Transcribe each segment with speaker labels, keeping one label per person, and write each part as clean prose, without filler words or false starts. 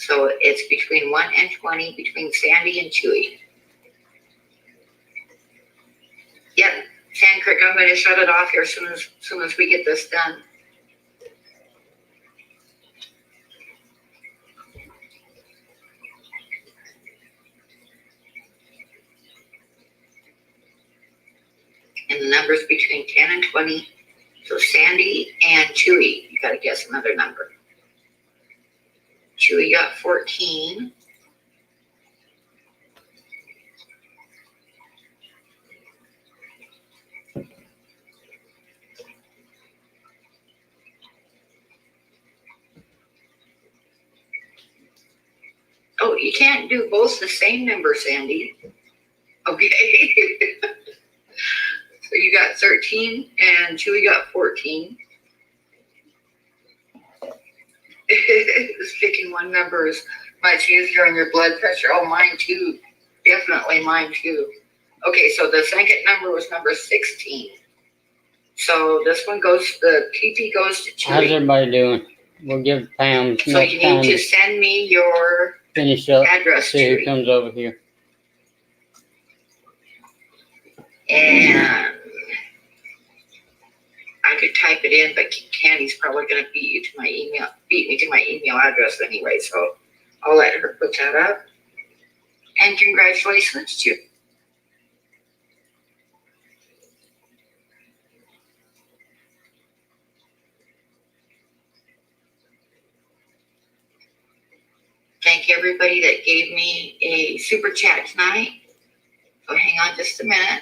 Speaker 1: So it's between 1 and 20, between Sandy and Chewy. Yep, Sand Creek, I'm going to shut it off here as soon as we get this done. And the numbers between 10 and 20. So Sandy and Chewy, you got to guess another number. Chewy got 14. Oh, you can't do both the same number, Sandy. Okay. So you got 13 and Chewy got 14. Just picking one number is much easier on your blood pressure. Oh, mine too. Definitely mine too. Okay, so the second number was number 16. So this one goes, the TP goes to Chewy.
Speaker 2: How's everybody doing? We'll give Pam
Speaker 1: so you need to send me your
Speaker 2: finish up.
Speaker 1: address,
Speaker 2: See who
Speaker 1: Chewy.
Speaker 2: comes over here.
Speaker 1: And I could type it in, but Candy's probably going to beat me to my email address anyway. So I'll let her put that up. And congratulations to you. Thank everybody that gave me a super chat tonight. So hang on just a minute.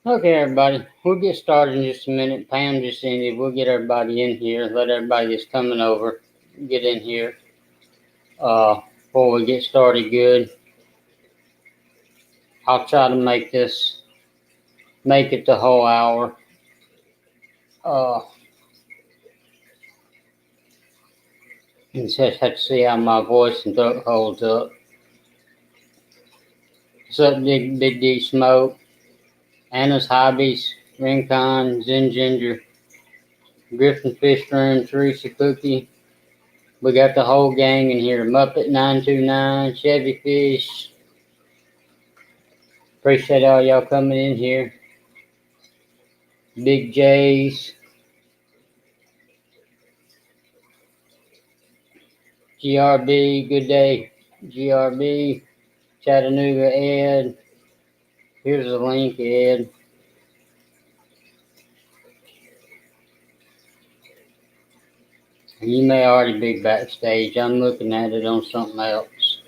Speaker 2: Okay, everybody. We'll get started in just a minute. Pam just ended. We'll get everybody in here. Let everybody that's coming over get in here. Before we get started good, I'll try to make it the whole hour. And just have to see how my voice and throat holds up. What's up, Big D Smoke? Anna's Hobbies, Rincon, Zen Ginger, Griffin Fish Room, Teresa Cookie, We got the whole gang in here. Muppet 929, Chevy Fish. Appreciate all y'all coming in here. Big J's. GRB, good day. GRB. Chattanooga Ed. Here's the link, Ed. You may already be backstage. I'm looking at it on something else.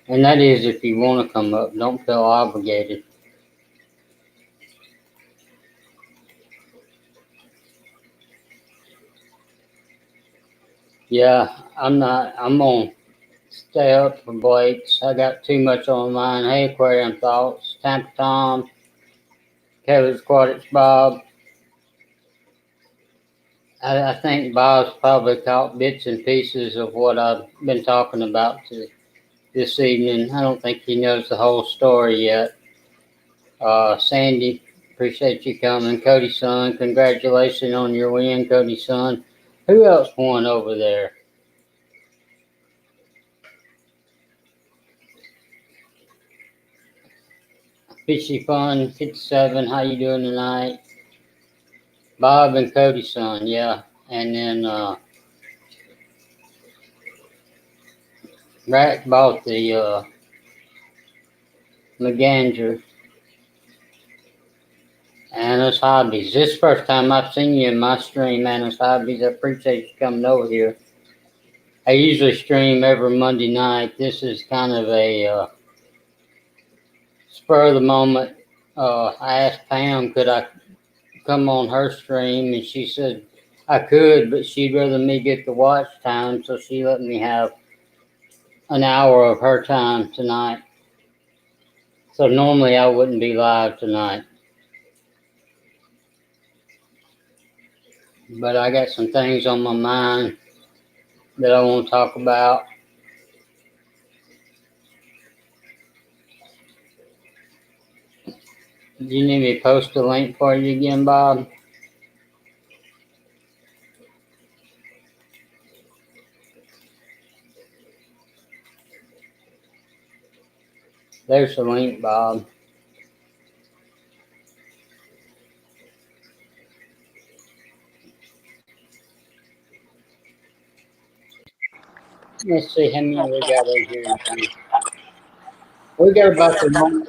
Speaker 2: And that is if you want to come up, don't feel obligated. Yeah, I'm gonna stay up for Blake's. I got too much on mine. Hey, Aquarium Thoughts, Tampa Tom, Kevin's Aquatics Bob. I think Bob's probably caught bits and pieces of what I've been talking about this evening. I don't think he knows the whole story yet. Sandy, appreciate you coming. Cody Son, congratulations on your win, Cody Son. Who else won over there? Fishy Fun 57, how you doing tonight? Bob and Cody Son, yeah. And then Rack bought the McGanger. Anna's Hobbies. This is the first time I've seen you in my stream, Anna's Hobbies. I appreciate you coming over here. I usually stream every Monday night. This is kind of a spur of the moment. I asked Pam, could I come on her stream? And she said I could, but she'd rather me get the watch time, so she let me have an hour of her time tonight. So normally I wouldn't be live tonight. But I got some things on my mind that I want to talk about. Do you need me to post a link for you again, Bob? There's the link, Bob. Let's see how many we got in here. We got about the moment.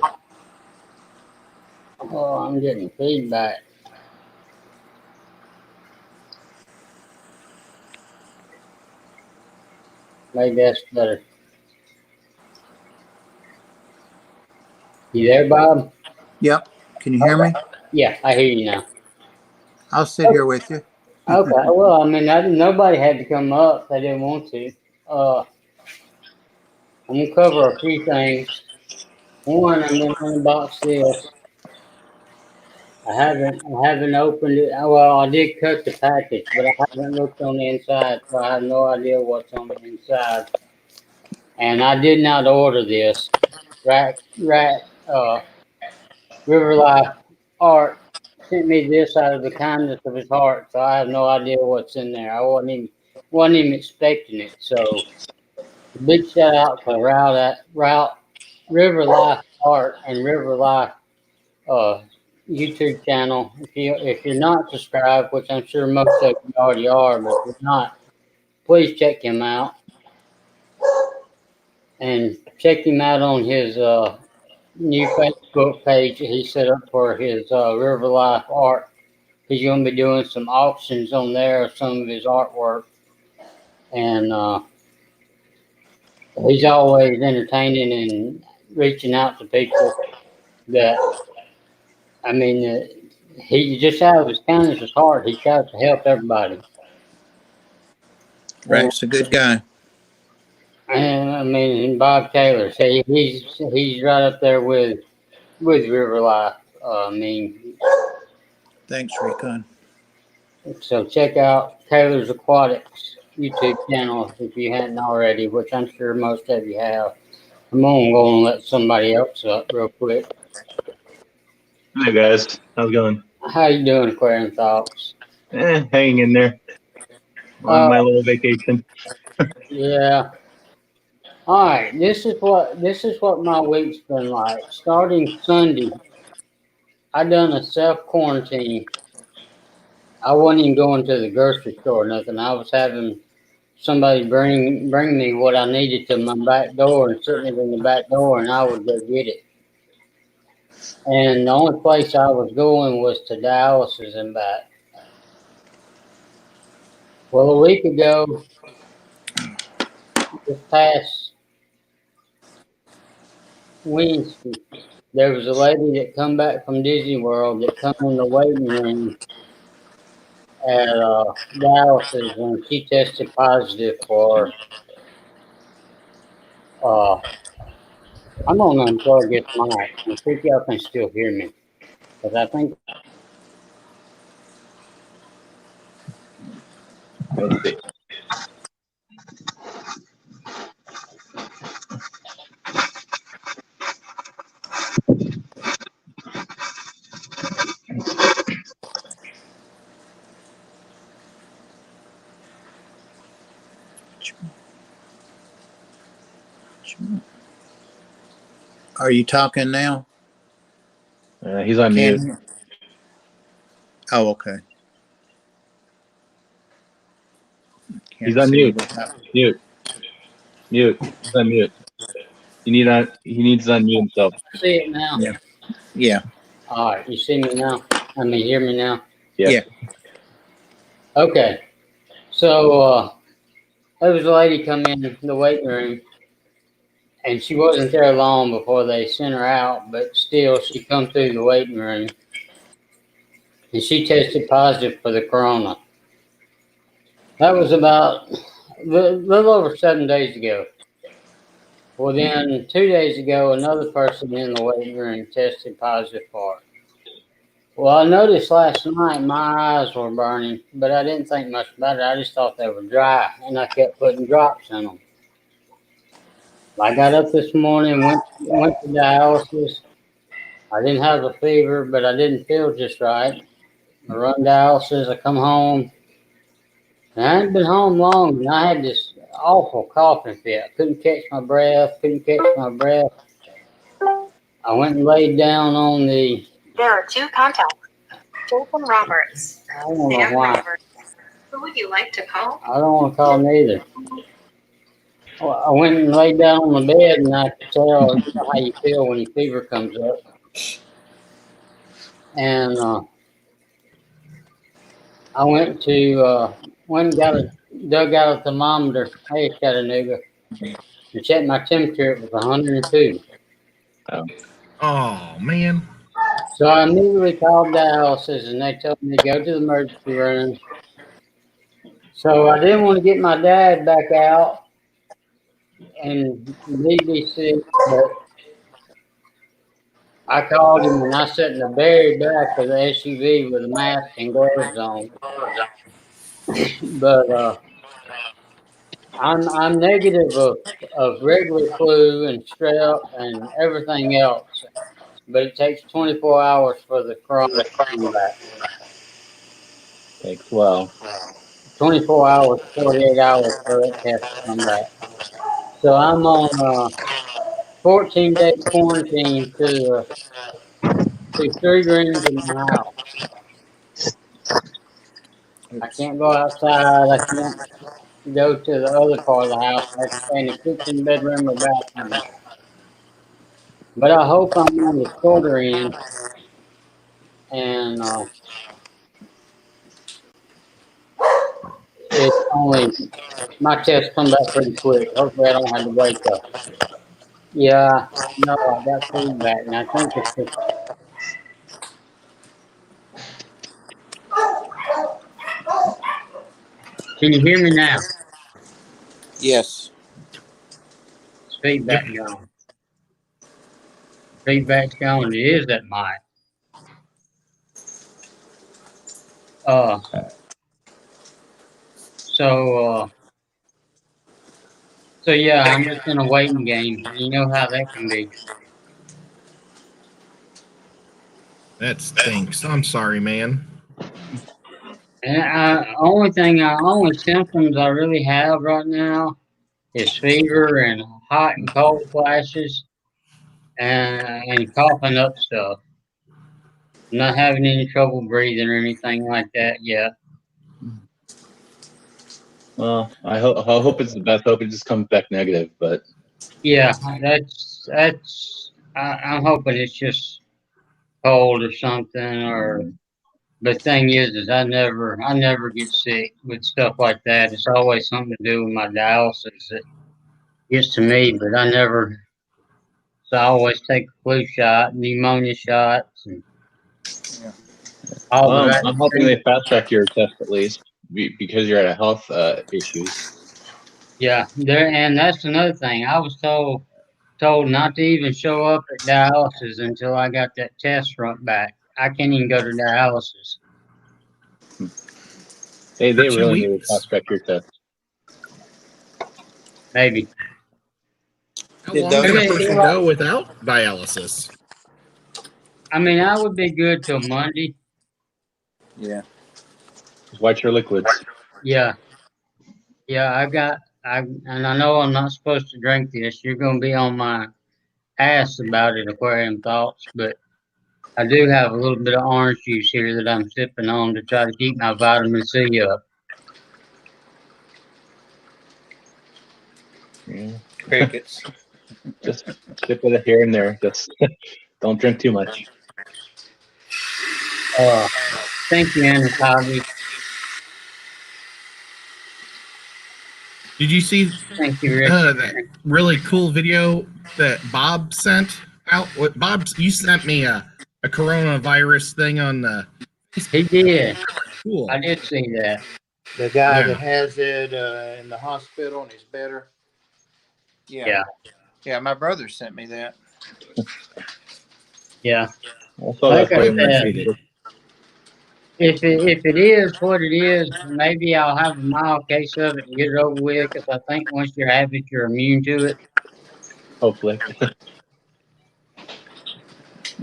Speaker 2: Oh, I'm getting feedback. Maybe that's better. You there, Bob?
Speaker 3: Yep. Can you hear me?
Speaker 2: Yeah, I hear you now.
Speaker 3: I'll sit here with you.
Speaker 2: Okay. Well, I mean, nobody had to come up. They didn't want to. I'm gonna cover a few things. One, I'm gonna unbox this. I haven't opened it. Well, I did cut the package, but I haven't looked on the inside, so I have no idea what's on the inside. And I did not order this. River Life Art sent me this out of the kindness of his heart, so I have no idea what's in there. I wasn't even expecting it. So big shout out to River Life Art and River Life YouTube channel. If you're not subscribed, which I'm sure most of you already are, but if you're not, please check him out. And check him out on his new Facebook page he set up for his River Life Art. He's going to be doing some auctions on there of some of his artwork. And he's always entertaining and reaching out to people that, I mean, he just out of his kindness of his heart, he tries to help everybody.
Speaker 3: Rex, a good guy.
Speaker 2: And I mean, Bob Taylor, say he's right up there with River Life. I mean,
Speaker 3: Thanks, Recon.
Speaker 2: so check out Taylor's Aquatics YouTube channel if you hadn't already, which I'm sure most of you have. I'm gonna go and let somebody else up real quick.
Speaker 4: Hey guys, how's it going?
Speaker 2: How you doing, Aquarium Thoughts?
Speaker 4: Hanging in there on my little vacation.
Speaker 2: Yeah. All right. This is what my week's been like. Starting Sunday, I done a self quarantine. I wasn't even going to the grocery store or nothing. I was having somebody bring me what I needed to my back door and sit it in the back door, and I would go get it. And the only place I was going was to dialysis and back. Well, a week ago, this past Wednesday, there was a lady that come back from Disney World that come in the waiting room at dialysis, and she tested positive for. Uh, I'm gonna unplug this mic and see if y'all can still hear me, because I think
Speaker 4: Let's see.
Speaker 3: Are you talking now?
Speaker 4: He's on mute.
Speaker 3: Can't hear. Oh, okay.
Speaker 4: He's
Speaker 3: Can't
Speaker 4: on
Speaker 3: see
Speaker 4: mute.
Speaker 3: without-
Speaker 4: Mute. Mute. He's on mute. He needs to unmute himself.
Speaker 2: see it now.
Speaker 3: Yeah. Yeah.
Speaker 2: All right, you see me now? I mean, hear me now?
Speaker 4: Yeah.
Speaker 3: Yeah.
Speaker 2: Okay. So there was a lady come in the waiting room, and she wasn't there long before they sent her out, but still, she come through the waiting room, and she tested positive for the corona. That was about a little over 7 days ago. Well, then 2 days ago, another person in the waiting room tested positive for it. Well, I noticed last night my eyes were burning, but I didn't think much about it. I just thought they were dry, and I kept putting drops in them. I got up this morning, went to dialysis. I didn't have a fever, but I didn't feel just right. I run dialysis. I come home, and I hadn't been home long, and I had this awful coughing fit. I couldn't catch my breath. I went and laid down on the.
Speaker 5: There are two contacts. Jason Roberts.
Speaker 2: I don't know
Speaker 5: Sam
Speaker 2: why.
Speaker 5: Roberts. Who would you like to call?
Speaker 2: I don't want to call neither. Well, I went and laid down on the bed, and I could tell, you know how you feel when your fever comes up. And I went and dug out a thermometer. Hey, Chattanooga. To check my temperature, it was 102.
Speaker 6: Oh, man.
Speaker 2: So I immediately called dialysis, and they told me to go to the emergency room. So I didn't want to get my dad back out and leave me sick, but I called him, and I sat in the very back of the SUV with a mask and gloves on. But I'm negative of regular flu and strep and everything else, but it takes 24 hours for the corona to come back.
Speaker 4: Takes a while.
Speaker 2: 24 hours, 48 hours for that test to come back. So I'm on 14-day quarantine to 3 rooms in my house. I can't go outside. I can't go to the other part of the house. I have to stay in the kitchen, bedroom, or bathroom. But I hope I'm on the shorter end, and it's only my test come back pretty quick. Hopefully, I don't have to wait though. Yeah, no, I got feedback, and I think it's just. Can you hear me now?
Speaker 3: Yes.
Speaker 2: Feedback gone. Feedback's gone. It is that mic. So yeah, I'm just in a waiting game. You know how that can be.
Speaker 6: That stinks. I'm sorry, man.
Speaker 2: And only symptoms I really have right now is fever and hot and cold flashes and coughing up stuff. Not having any trouble breathing or anything like that yet.
Speaker 4: Well, I hope it's the best. I hope it just comes back negative. But
Speaker 2: Yeah, I'm hoping it's just cold or something. Or the thing is I never get sick with stuff like that. It's always something to do with my dialysis that gets to me, but I never. So I always take a flu shot, pneumonia shots, and
Speaker 3: Yeah.
Speaker 2: all the
Speaker 4: I'm hoping
Speaker 2: vaccines.
Speaker 4: they fast track your test at least because you're at a health issues.
Speaker 2: Yeah, and that's another thing. I was told not to even show up at dialysis until I got that test front back. I can't even go to dialysis.
Speaker 4: They
Speaker 6: For 2
Speaker 4: really need to
Speaker 6: weeks.
Speaker 4: fast track your test.
Speaker 2: Maybe.
Speaker 6: How
Speaker 3: Did
Speaker 6: long
Speaker 3: those-
Speaker 6: can a
Speaker 2: Okay,
Speaker 6: person
Speaker 2: well-
Speaker 6: go without dialysis?
Speaker 2: I mean, I would be good till Monday.
Speaker 3: Yeah.
Speaker 4: Just watch your liquids.
Speaker 2: Yeah. Yeah, and I know I'm not supposed to drink this. You're going to be on my ass about it, Aquarium Thoughts, but I do have a little bit of orange juice here that I'm sipping on to try to keep my vitamin C up.
Speaker 4: Yeah.
Speaker 3: Crickets.
Speaker 4: Just sip it here and there. Just don't drink too much.
Speaker 2: Thank you, Anatoly.
Speaker 6: Did you see
Speaker 2: Thank you, Rick.
Speaker 6: that really cool video that Bob sent out? What you sent me a coronavirus thing on the
Speaker 2: He did.
Speaker 6: cool.
Speaker 2: I did see that.
Speaker 3: The guy
Speaker 6: Yeah.
Speaker 3: that has it in the hospital and he's better.
Speaker 2: Yeah.
Speaker 3: Yeah, my brother sent me that.
Speaker 2: Yeah.
Speaker 4: Also,
Speaker 2: Like
Speaker 4: that's
Speaker 2: I
Speaker 4: what I'm
Speaker 2: said,
Speaker 4: reading.
Speaker 2: if it is what it is, maybe I'll have a mild case of it and get it over with. Because I think once you have it, you're immune to it.
Speaker 4: Hopefully.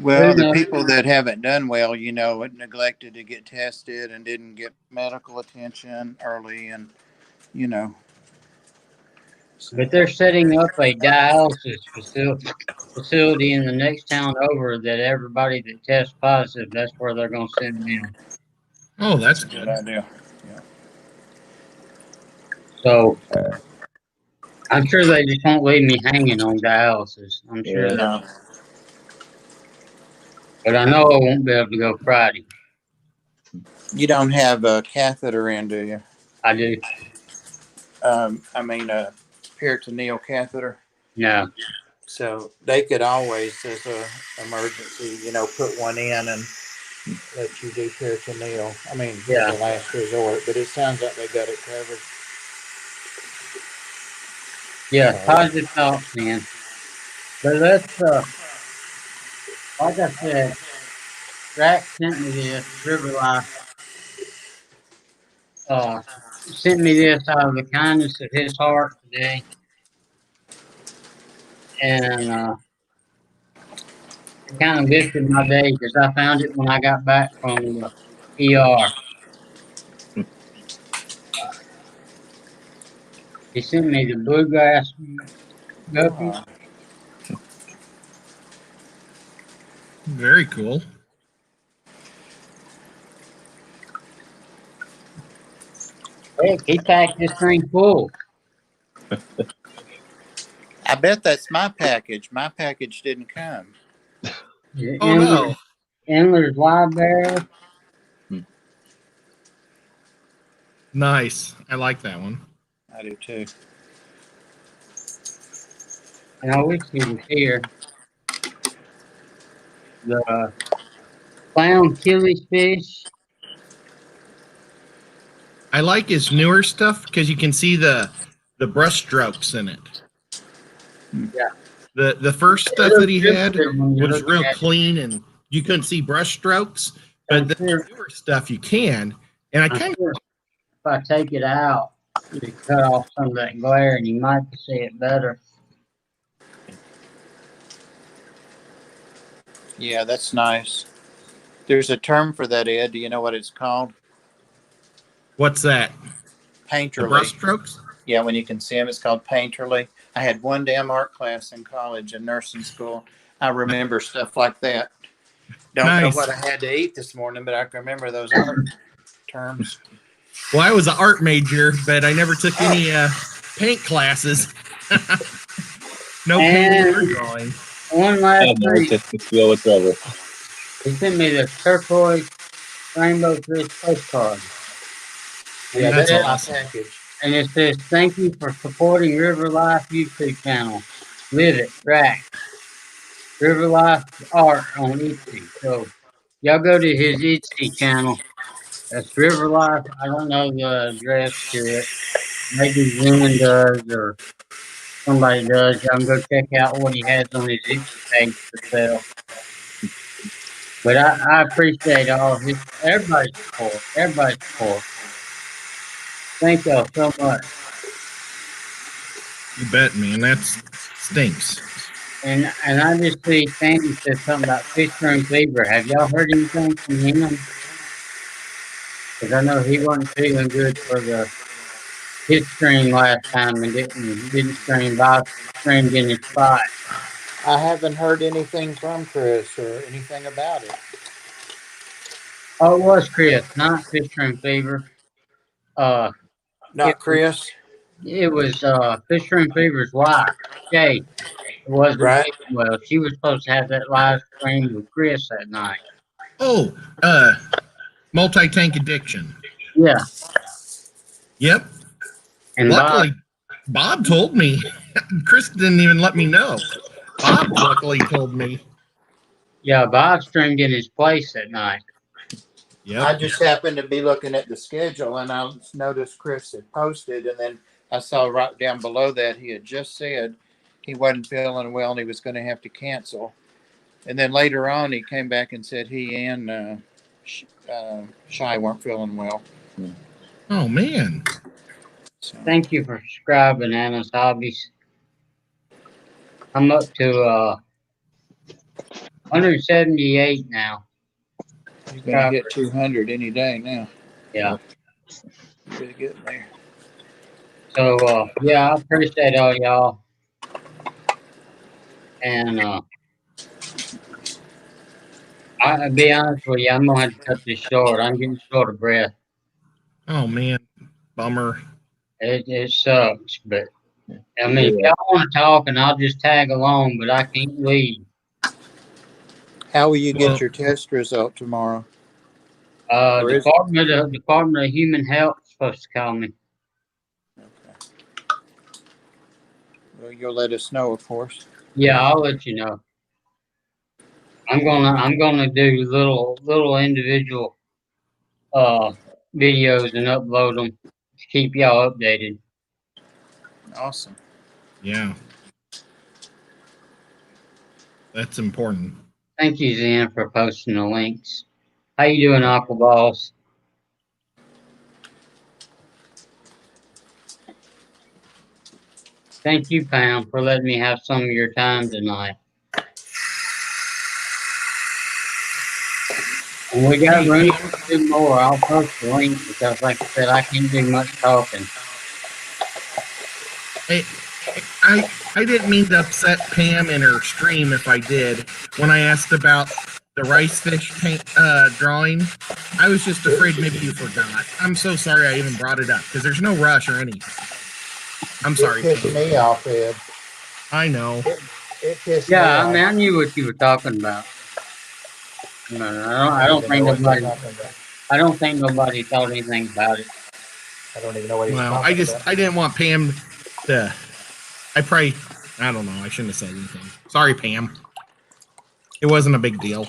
Speaker 3: Well, the
Speaker 2: knows?
Speaker 3: people that haven't done well, neglected to get tested and didn't get medical attention early, and you know.
Speaker 2: But they're setting up a dialysis facility in the next town over that everybody that tests positive, that's where they're going to send them.
Speaker 6: Oh, that's
Speaker 3: Good
Speaker 6: good.
Speaker 3: idea.
Speaker 2: So I'm sure they just won't leave me hanging on dialysis. I'm sure
Speaker 4: Yeah.
Speaker 2: that.
Speaker 3: No.
Speaker 2: But I know I won't be able to go Friday.
Speaker 3: You don't have a catheter in, do you?
Speaker 2: I do.
Speaker 3: A peritoneal catheter.
Speaker 2: No.
Speaker 3: So they could always, as a emergency, put one in and let you do peritoneal.
Speaker 2: Yeah.
Speaker 3: as a last resort. But it sounds like they got it covered.
Speaker 2: Yeah, positive thoughts, man. But let's, like I said, Zach sent me this, River Life, sent me this out of the kindness of his heart today. And, it kind of lifted my day because I found it when I got back from the ER. He sent me the bluegrass guppy.
Speaker 6: Very cool.
Speaker 2: Heck, he packed this thing full.
Speaker 3: I bet that's my package. My package didn't come.
Speaker 6: Oh no.
Speaker 2: Endler's live barrel.
Speaker 6: Nice. I like that one.
Speaker 3: I do too.
Speaker 2: And I wish he was here. The clown killies fish.
Speaker 6: I like his newer stuff because you can see the brush strokes in it.
Speaker 2: Yeah.
Speaker 6: The first stuff that he had
Speaker 2: When you're
Speaker 6: was
Speaker 2: looking
Speaker 6: real
Speaker 2: at it.
Speaker 6: clean and you couldn't see brush strokes. But the newer stuff you can. And I
Speaker 2: I'm
Speaker 6: kind of
Speaker 2: sure if I take it out, to cut off some of that glare, and you might see it better.
Speaker 3: Yeah, that's nice. There's a term for that, Ed. Do you know what it's called?
Speaker 6: what's that? The
Speaker 3: Painterly.
Speaker 6: brush strokes?
Speaker 3: Yeah, when you can see them, it's called Painterly. I had one damn art class in college and nursing school. I remember stuff like that. Don't know
Speaker 6: Nice.
Speaker 3: what I had to eat this morning, but I can remember those art terms.
Speaker 6: Well, I was an art major, but I never took any paint classes. No painting or drawing.
Speaker 2: One
Speaker 4: I
Speaker 2: last
Speaker 4: have no
Speaker 2: thing.
Speaker 4: artistic skill whatsoever.
Speaker 2: He sent me the turquoise rainbow fish postcard.
Speaker 3: Yeah,
Speaker 6: That's
Speaker 3: that's
Speaker 6: awesome.
Speaker 3: my package.
Speaker 2: And it says, thank you for supporting River Life YouTube channel. Live it, track. River Life Art on Etsy. So y'all go to his Etsy channel. That's River Life. I don't know the address to it. Maybe Zen does or somebody does. Y'all can go check out what he has on his Etsy page for sale. But I appreciate all his everybody's support. Everybody's support. Thank y'all so much.
Speaker 6: You bet, man. That stinks.
Speaker 2: And I just see Sandy said something about Fish Room Fever. Have y'all heard anything from him? Because I know he wasn't feeling good for his stream last time and didn't stream. Bob streamed in his spot.
Speaker 3: I haven't heard anything from Chris or anything about it.
Speaker 2: Oh, it was Chris, not Fish Room Fever.
Speaker 3: Not Chris,
Speaker 2: It was Fish Room Fever's wife, Shay. It wasn't
Speaker 3: right?
Speaker 2: well. She was supposed to have that live stream with Chris that night.
Speaker 6: Oh, multi-tank addiction.
Speaker 2: Yeah.
Speaker 6: Yep.
Speaker 2: And
Speaker 6: Luckily, Bob told me. Chris didn't even let me know. Bob luckily told me.
Speaker 2: Bob streamed in his place that night.
Speaker 6: Yep.
Speaker 3: I just happened to be looking at the schedule and I noticed Chris had posted, and then I saw right down below that he had just said he wasn't feeling well and he was going to have to cancel. And then later on, he came back and said he and Shy weren't feeling well.
Speaker 6: Oh, man.
Speaker 3: So,
Speaker 2: Thank you for subscribing, Anna's Hobbies. I'm up to 178 now.
Speaker 3: you're going to hit 200 any day now.
Speaker 2: Yeah.
Speaker 3: Pretty good there.
Speaker 2: So, I appreciate all y'all. And I'll be honest with you, I'm going to have to cut this short. I'm getting short of breath.
Speaker 6: Oh, man. Bummer.
Speaker 2: It sucks, but I mean, if y'all want to talk, and I'll just tag along, but I can't leave.
Speaker 3: How will you
Speaker 6: Well-
Speaker 3: get your test result tomorrow? Or is-
Speaker 2: Department of Human Health is supposed to call me.
Speaker 3: Okay. Well, you'll let us know, of course.
Speaker 2: Yeah, I'll let you know. I'm gonna do little individual videos and upload them to keep y'all updated.
Speaker 3: Awesome.
Speaker 6: Yeah. That's important.
Speaker 2: Thank you, Zen, for posting the links. How you doing, Aquaballs? Thank you, Pam, for letting me have some of your time tonight. And we got room to do more. I'll post the link because, like I said, I can't do much talking.
Speaker 6: Hey, I didn't mean to upset Pam in her stream if I did. When I asked about the rice fish drawing, I was just afraid maybe you forgot. I'm so sorry I even brought it up because there's no rush or anything. I'm sorry.
Speaker 3: It pissed me off, Ed.
Speaker 6: I know.
Speaker 3: It pissed me
Speaker 2: Yeah,
Speaker 3: off.
Speaker 2: I mean, I knew what you were talking about. No, I don't think
Speaker 3: even know what
Speaker 2: nobody.
Speaker 3: you're talking about.
Speaker 2: I don't think nobody thought anything about it.
Speaker 3: I don't even know what he's
Speaker 6: Well,
Speaker 3: talking about.
Speaker 6: I didn't want Pam to. I don't know. I shouldn't have said anything. Sorry, Pam. It wasn't a big deal.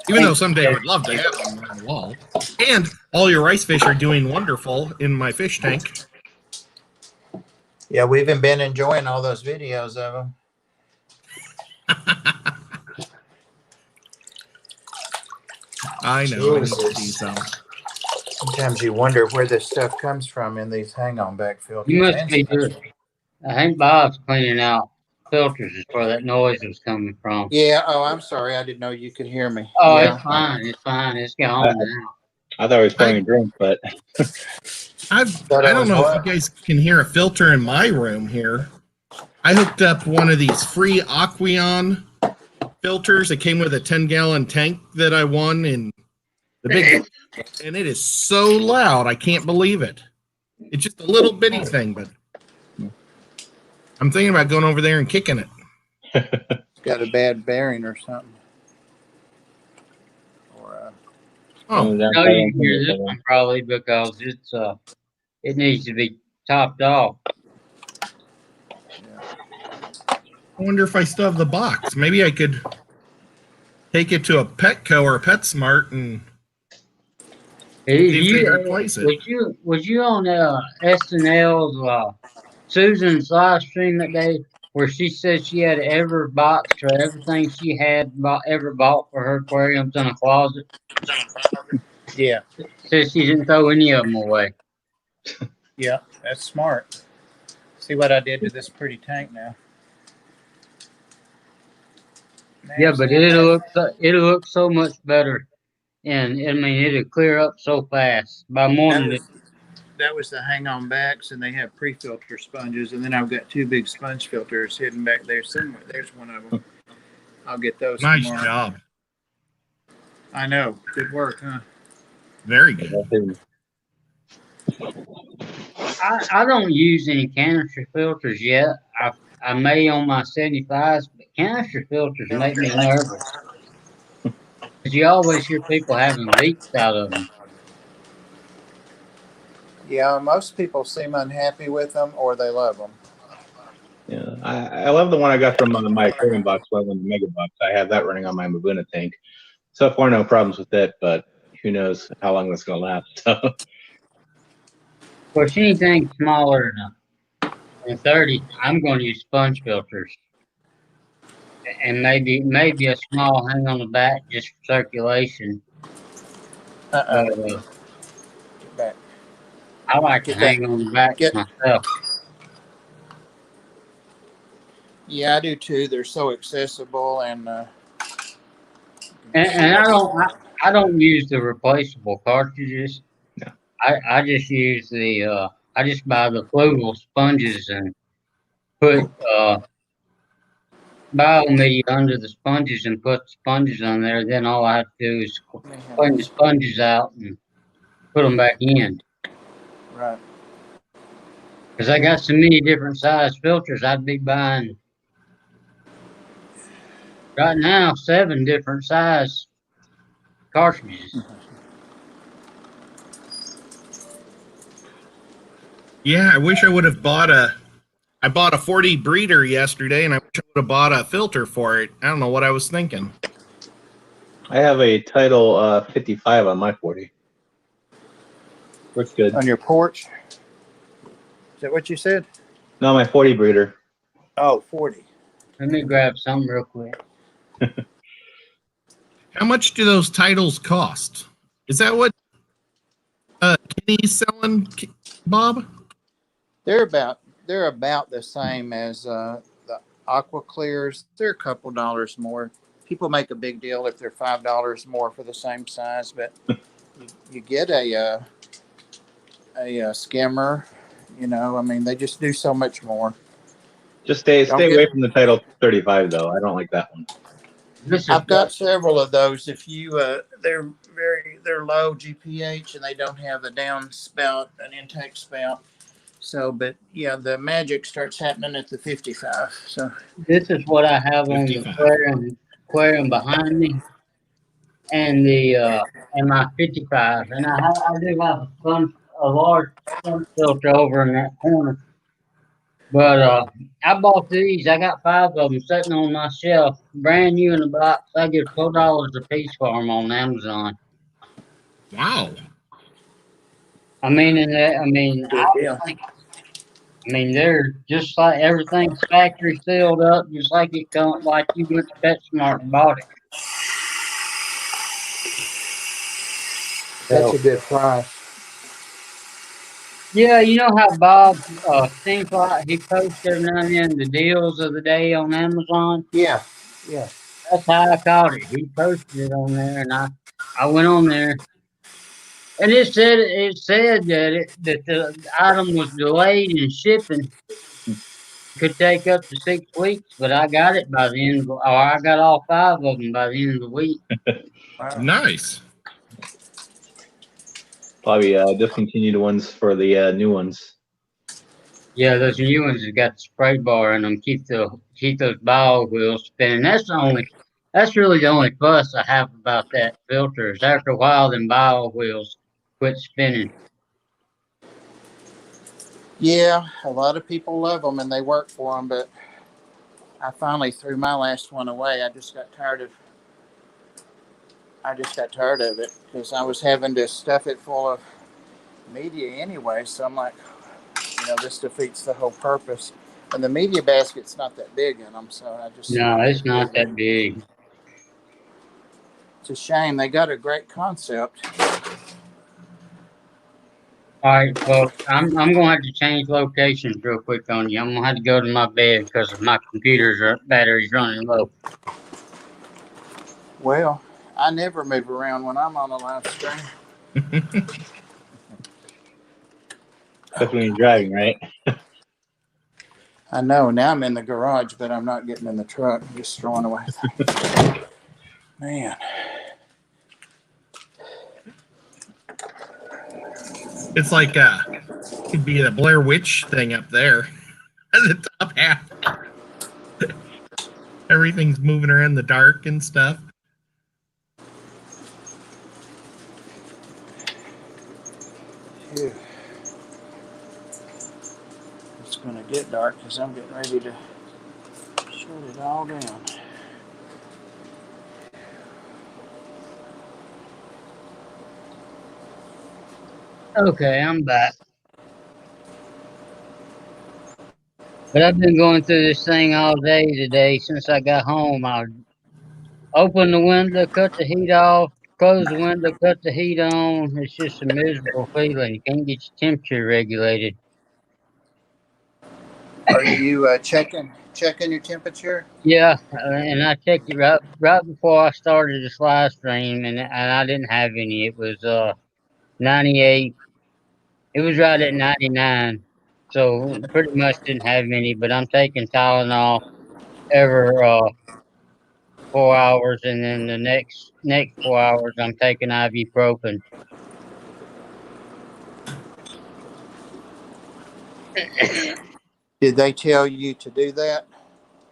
Speaker 6: Even though someday I would love to have them on the wall. And all your rice fish are doing wonderful in my fish tank.
Speaker 3: Yeah, we've been enjoying all those videos of them.
Speaker 6: I know. I need to
Speaker 3: Jesus.
Speaker 6: see some.
Speaker 3: Sometimes you wonder where this stuff comes from in these hang-on back filters.
Speaker 2: You must
Speaker 3: And
Speaker 2: be
Speaker 3: such.
Speaker 2: good. I think Bob's cleaning out filters is where that noise was coming from.
Speaker 3: Yeah. Oh, I'm sorry. I didn't know you could hear me.
Speaker 2: Oh,
Speaker 3: Yeah.
Speaker 2: it's fine. It's fine. It's gone now.
Speaker 4: I thought he was pouring a drink, but
Speaker 6: I
Speaker 3: Thought
Speaker 6: don't
Speaker 3: was
Speaker 6: know
Speaker 3: what?
Speaker 6: if you guys can hear a filter in my room here. I hooked up one of these free Aqueon filters. It came with a 10-gallon tank that I won in the big, and it is so loud. I can't believe it. It's just a little bitty thing, but I'm thinking about going over there and kicking it.
Speaker 3: It's got a bad bearing or something. Or,
Speaker 6: Oh,
Speaker 2: No, you can hear this one probably because it's it needs to be topped off.
Speaker 6: I wonder if I still have the box. Maybe I could take it to a Petco or a PetSmart and
Speaker 2: Hey,
Speaker 6: see if they replace it.
Speaker 2: was you on SNL's Susan's live stream that day where she said she had every box or everything she had ever bought for her aquariums in a closet?
Speaker 3: yeah,
Speaker 2: Said she didn't throw any of them away.
Speaker 3: yeah, that's smart. See what I did to this pretty tank now.
Speaker 2: Yeah, but it'll look so much better, and I mean it'll clear up so fast by morning.
Speaker 3: That was the hang on backs, and they have pre-filter sponges, and then I've got 2 big sponge filters hidden back there somewhere. There's one of them. I'll get those
Speaker 6: Nice
Speaker 3: tomorrow.
Speaker 6: job.
Speaker 3: I know. Good work, huh?
Speaker 6: Very good.
Speaker 2: I don't use any canister filters yet. I may on my 75s, but canister filters make me nervous. 'Cause you always hear people having leaks out of them.
Speaker 3: Yeah, most people seem unhappy with them or they love them.
Speaker 4: Yeah, I love the one I got from my aquarium box, one of the mega box. I have that running on my Mabuna tank. So far, no problems with it, but who knows how long that's going to last. So.
Speaker 2: Of course, anything smaller than 30, I'm going to use sponge filters. And maybe a small hang on the back just for circulation.
Speaker 3: Get back.
Speaker 2: I like to
Speaker 3: Get that-
Speaker 2: hang on the back
Speaker 3: get-
Speaker 2: myself.
Speaker 3: Yeah, I do too. They're so accessible and
Speaker 2: And I don't use the replaceable cartridges.
Speaker 4: No.
Speaker 2: I just use I just buy the flugel sponges and put Biomedia under the sponges and put sponges on there. Then all I have to do is clean the sponges out and put them back in.
Speaker 3: right.
Speaker 2: Because I got so many different size filters, I'd be buying right now 7 different size cartridges.
Speaker 6: Yeah, I wish I would have I bought a 40 breeder yesterday, and I wish I would have bought a filter for it. I don't know what I was thinking.
Speaker 4: I have a Title 55 on my 40. Works good.
Speaker 3: On your porch? Is that what you said?
Speaker 4: No, my 40 breeder.
Speaker 3: Oh, 40.
Speaker 2: Let me grab something real quick.
Speaker 6: How much do those titles cost? Is that what Kenny's selling, Bob?
Speaker 3: They're about the same as the Aqua Clears. They're a couple dollars more. People make a big deal if they're $5 more for the same size, but you get a skimmer. You know, I mean, they just do so much more.
Speaker 4: Just stay away from the Title 35 though. I don't like that one.
Speaker 3: I've got several of those. If you, they're low GPH and they don't have a downspout, an intake spout. So, but yeah, the magic starts happening at the 55. So
Speaker 2: This is what I have on the
Speaker 6: 55.
Speaker 2: aquarium behind me, and and my 55, and I do have a large sponge filter over in that corner. But I bought these. I got 5 of them sitting on my shelf, brand new in the box. I get $4 a piece for them on Amazon.
Speaker 6: Wow.
Speaker 2: I mean,
Speaker 3: yeah.
Speaker 2: I mean, they're just like everything's factory sealed up, just like it comes, like you went to PetSmart and bought it.
Speaker 3: That's a good price.
Speaker 2: Yeah, you know how Bob seems like he posts every now and then the deals of the day on Amazon?
Speaker 3: Yeah. Yeah.
Speaker 2: That's how I caught it. He posted it on there, and I went on there And it said that the item was delayed in shipping. Could take up to 6 weeks, but I got it by the end, or I got all 5 of them by the end of the week.
Speaker 3: Wow.
Speaker 6: Nice.
Speaker 4: Probably discontinue the ones for the new ones.
Speaker 2: Yeah, those new ones have got the spray bar in them. Keep those bow wheels spinning. That's really the only fuss I have about that filter. Is after a while, them bow wheels quit spinning.
Speaker 3: Yeah, a lot of people love them and they work for them, but I finally threw my last one away. I just got tired of it because I was having to stuff it full of media anyway. So I'm like, this defeats the whole purpose. And the media basket's not that big in them, so I just
Speaker 2: No, it's not that big.
Speaker 3: It's a shame. They got a great concept.
Speaker 2: All right, folks. I'm gonna have to change locations real quick on you. I'm gonna have to go to my bed because my computer's battery's running low.
Speaker 3: Well, I never move around when I'm on a live stream.
Speaker 4: That's when you're driving, right?
Speaker 3: I know. Now I'm in the garage, but I'm not getting in the truck. I'm just throwing away things. Man.
Speaker 6: It's like could be the Blair Witch thing up there at the top half. Everything's moving around in the dark and stuff.
Speaker 3: Phew. It's going to get dark because I'm getting ready to shut it all down.
Speaker 2: Okay, I'm back. But I've been going through this thing all day today since I got home. I open the window, cut the heat off, close the window, cut the heat on. It's just a miserable feeling. You can't get your temperature regulated.
Speaker 3: Are you checking your temperature?
Speaker 2: Yeah, and I checked it right before I started this live stream, and I didn't have any. It was 98. It was right at 99, so pretty much didn't have any. But I'm taking Tylenol every 4 hours, and then the next 4 hours I'm taking ibuprofen.
Speaker 3: Did they tell you to do that?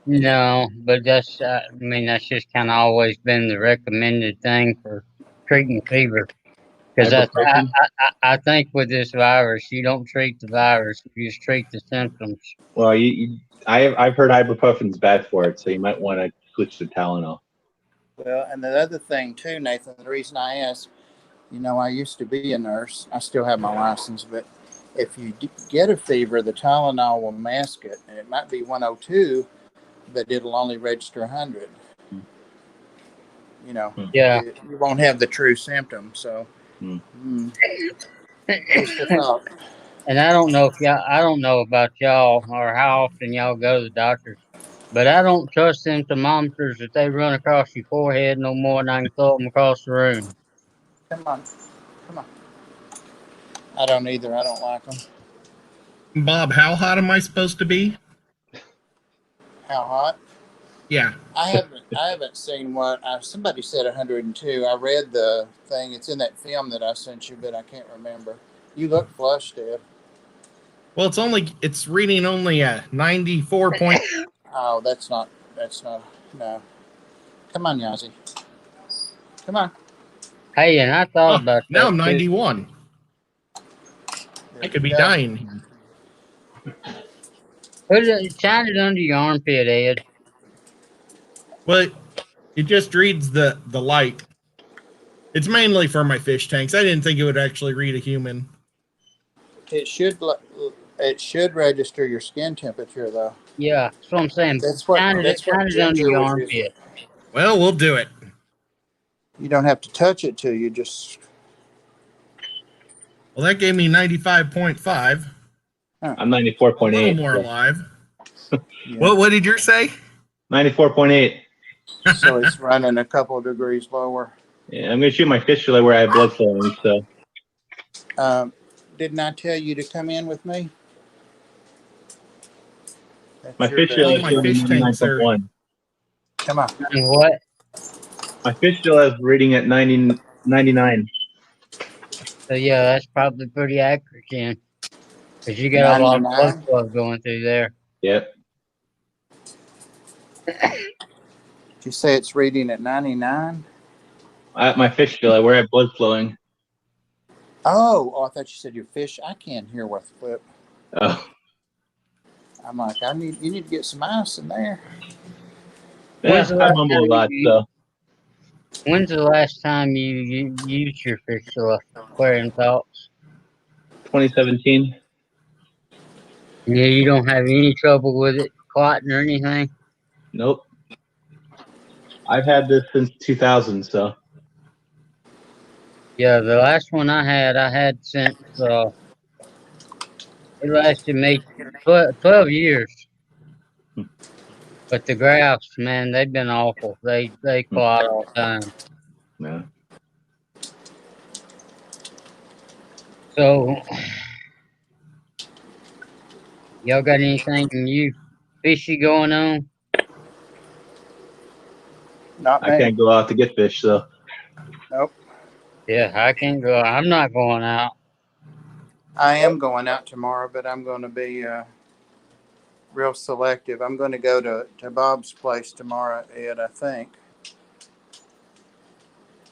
Speaker 2: No, but that's just kind of always been the recommended thing for treating fever. Because
Speaker 4: Ibuprofen?
Speaker 2: I think with this virus, you don't treat the virus, you just treat the symptoms.
Speaker 4: Well, I've heard ibuprofen's bad for it, so you might want to switch to Tylenol.
Speaker 3: Well, and the other thing too, Nathan, the reason I asked, I used to be a nurse. I still have my license, but if you get a fever, the Tylenol will mask it, and it might be 102, but it'll only register 100.
Speaker 2: Yeah.
Speaker 3: You won't have the true symptoms. So, just a thought.
Speaker 2: And I don't know about y'all or how often y'all go to the doctor, but I don't trust them thermometers that they run across your forehead no more than I can throw them across the room.
Speaker 3: Come on. I don't either. I don't like them.
Speaker 6: Bob, how hot am I supposed to be?
Speaker 3: How hot?
Speaker 6: Yeah.
Speaker 3: I haven't seen what somebody said 102. I read the thing. It's in that film that I sent you, but I can't remember. You look flushed, Dad.
Speaker 6: Well, it's reading only a 94 point.
Speaker 3: Oh, that's not, no. Come on, Yazzie. Come on.
Speaker 2: Hey, and I thought about that.
Speaker 6: Now I'm
Speaker 2: too.
Speaker 6: 91.
Speaker 3: There
Speaker 6: I could
Speaker 3: you
Speaker 6: be
Speaker 3: go.
Speaker 6: dying.
Speaker 2: Shine it under your armpit, Ed.
Speaker 6: Well, it just reads the light. It's mainly for my fish tanks. I didn't think it would actually read a human.
Speaker 3: It should register your skin temperature, though.
Speaker 2: Yeah, that's what I'm saying. Shine it under
Speaker 3: Ginger
Speaker 2: your
Speaker 3: was
Speaker 2: armpit.
Speaker 3: using.
Speaker 6: Well, we'll do it.
Speaker 3: You don't have to touch it till you just.
Speaker 6: Well, that gave me 95.5.
Speaker 4: I'm
Speaker 6: A little
Speaker 4: 94.8.
Speaker 6: more alive.
Speaker 3: Yeah.
Speaker 6: What did yours say?
Speaker 4: 94.8.
Speaker 3: So it's running a couple of degrees lower.
Speaker 4: Yeah, I'm gonna shoot my fistula where I have blood flowing. So
Speaker 3: Didn't I tell you to come in with me? That's
Speaker 4: My
Speaker 3: your
Speaker 4: fish still
Speaker 6: Oh,
Speaker 4: is
Speaker 6: my
Speaker 3: day.
Speaker 6: fish
Speaker 4: showing
Speaker 6: tanks are.
Speaker 4: 99.1.
Speaker 3: Come on.
Speaker 2: What?
Speaker 4: My fish still has reading at 99.
Speaker 2: So yeah, that's probably pretty accurate then. Cause you got a lot of blood
Speaker 3: 99.
Speaker 2: flow going through there.
Speaker 4: Yep.
Speaker 3: Did you say it's reading at 99?
Speaker 4: My fish still, where I have blood flowing.
Speaker 3: Oh, I thought you said your fish. I can't hear with Flip.
Speaker 4: Oh,
Speaker 3: I'm like, you need to get some ice in there.
Speaker 2: When's
Speaker 4: yeah,
Speaker 2: the
Speaker 4: I
Speaker 2: last
Speaker 4: mumble a
Speaker 2: time
Speaker 4: lot,
Speaker 2: you
Speaker 4: so
Speaker 2: When's the last time you used your fish aquarium thoughts?
Speaker 4: 2017.
Speaker 2: Yeah, you don't have any trouble with it clotting or anything?
Speaker 4: Nope. I've had this since 2000, so
Speaker 2: Yeah, the last one I had since, it lasted me 12 years. But the grafts, man, they've been awful. They clot all the time.
Speaker 4: yeah.
Speaker 2: So, y'all got anything new fishy going on?
Speaker 3: Not
Speaker 4: I
Speaker 3: me.
Speaker 4: can't go out to get fish, so
Speaker 3: Nope.
Speaker 2: Yeah, I can't go. I'm not going out.
Speaker 3: I am going out tomorrow, but I'm going to be real selective. I'm going to go to Bob's place tomorrow, Ed, I think.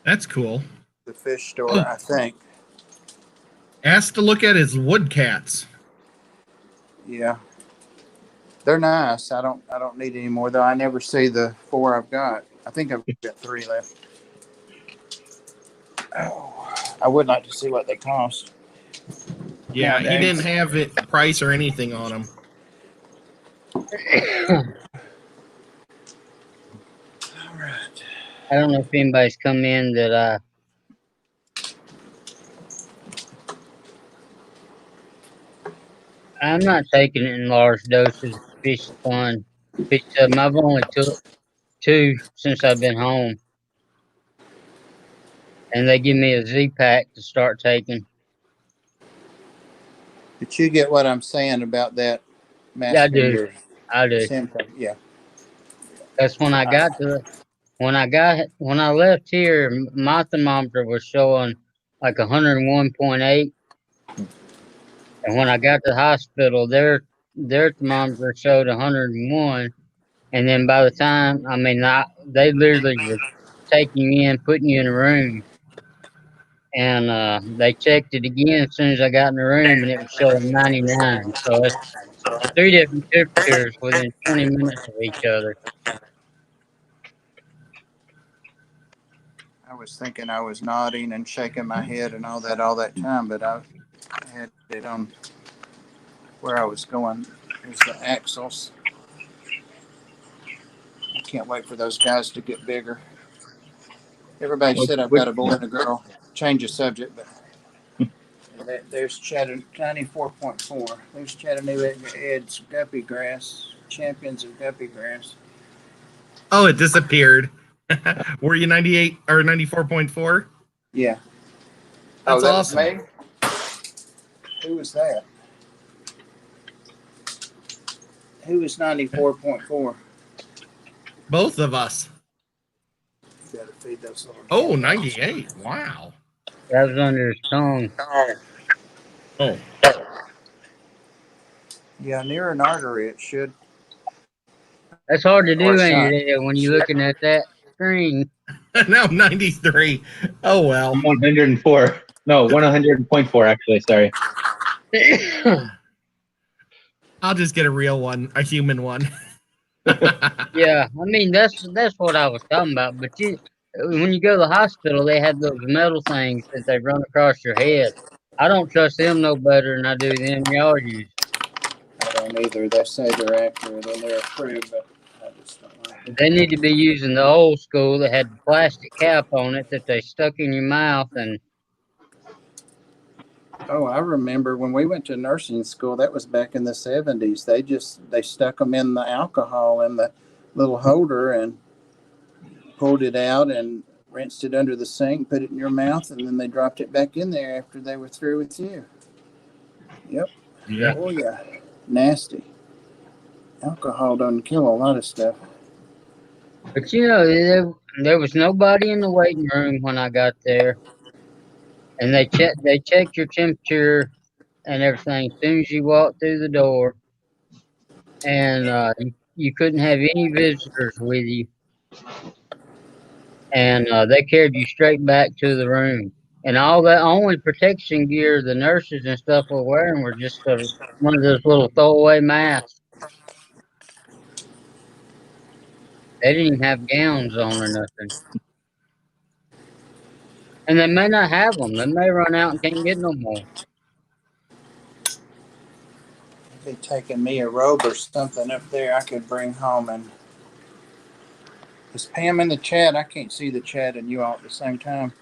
Speaker 6: That's cool.
Speaker 3: The fish store,
Speaker 6: Oh.
Speaker 3: I think.
Speaker 6: Asked to look at his wood cats.
Speaker 3: Yeah. They're nice. I don't need any more though. I never see the 4 I've got. I think I've got 3 left. Oh, I would like to see what they cost.
Speaker 6: Yeah, he
Speaker 3: Nowadays.
Speaker 6: didn't have it price or anything on them.
Speaker 3: All right.
Speaker 2: I don't know if anybody's come in that I'm not taking it in large doses. Fish is fun. Fish, I've only took 2 since I've been home, and they give me a Z pack to start taking.
Speaker 3: Did you get what I'm saying about that
Speaker 2: Yeah, I
Speaker 3: masking
Speaker 2: do.
Speaker 3: your
Speaker 2: I do.
Speaker 3: symptom? Yeah.
Speaker 2: That's when I got to when I left here. My thermometer was showing like 101.8, and when I got to the hospital, their thermometer showed 101. And then by the time, they literally were taking you in, putting you in a room, and they checked it again as soon as I got in the room, and it was showing 99. So it's 3 different temperatures within 20 minutes of each other.
Speaker 3: I was thinking I was nodding and shaking my head and all that time, but I had it on where I was going. There's the axles. I can't wait for those guys to get bigger. Everybody said I've got a boy and a girl. Change the subject, but there's Chattanooga 94.4. There's Chattanooga Ed's guppy grass, champions of guppy grass.
Speaker 6: Oh, it disappeared. Were you 98 or 94.4?
Speaker 3: Yeah.
Speaker 6: That's
Speaker 3: that
Speaker 6: awesome.
Speaker 3: was me? Who was that? Who was 94.4?
Speaker 6: Both of us.
Speaker 3: You gotta feed those little
Speaker 6: Oh,
Speaker 3: cats.
Speaker 6: 98. Wow.
Speaker 2: That was under his tongue.
Speaker 6: Oh,
Speaker 3: Yeah, near an artery it should.
Speaker 2: That's hard to
Speaker 3: Or
Speaker 2: do,
Speaker 3: it's
Speaker 2: ain't
Speaker 3: not.
Speaker 2: it, when you're looking at that screen?
Speaker 6: now 93. Oh, well.
Speaker 4: I'm 104. No, 100.4 actually. Sorry.
Speaker 6: I'll just get a real one, a human one.
Speaker 2: Yeah, that's what I was talking about. But when you go to the hospital, they have those metal things that they run across your head. I don't trust them no better than I do them y'all use.
Speaker 3: I don't either. They say they're accurate and they're approved, but I just don't like it.
Speaker 2: They need to be using the old school that had the plastic cap on it that they stuck in your mouth and.
Speaker 3: Oh, I remember when we went to nursing school. That was back in the 70s. They stuck them in the alcohol in the little holder and pulled it out, and rinsed it under the sink, put it in your mouth, and then they dropped it back in there after they were through with you. Yep.
Speaker 6: Yeah.
Speaker 3: Oh yeah. Nasty. Alcohol doesn't kill a lot of stuff.
Speaker 2: But you know, there was nobody in the waiting room when I got there, and they checked your temperature and everything as soon as you walked through the door, and you couldn't have any visitors with you, and they carried you straight back to the room. And all that only protection gear the nurses and stuff were wearing were just one of those little throwaway masks. They didn't even have gowns on or nothing. And they may not have them. They may run out and can't get no more.
Speaker 3: Be taking me a robe or something up there I could bring home. And is Pam in the chat? I can't see the chat and you all at the same time.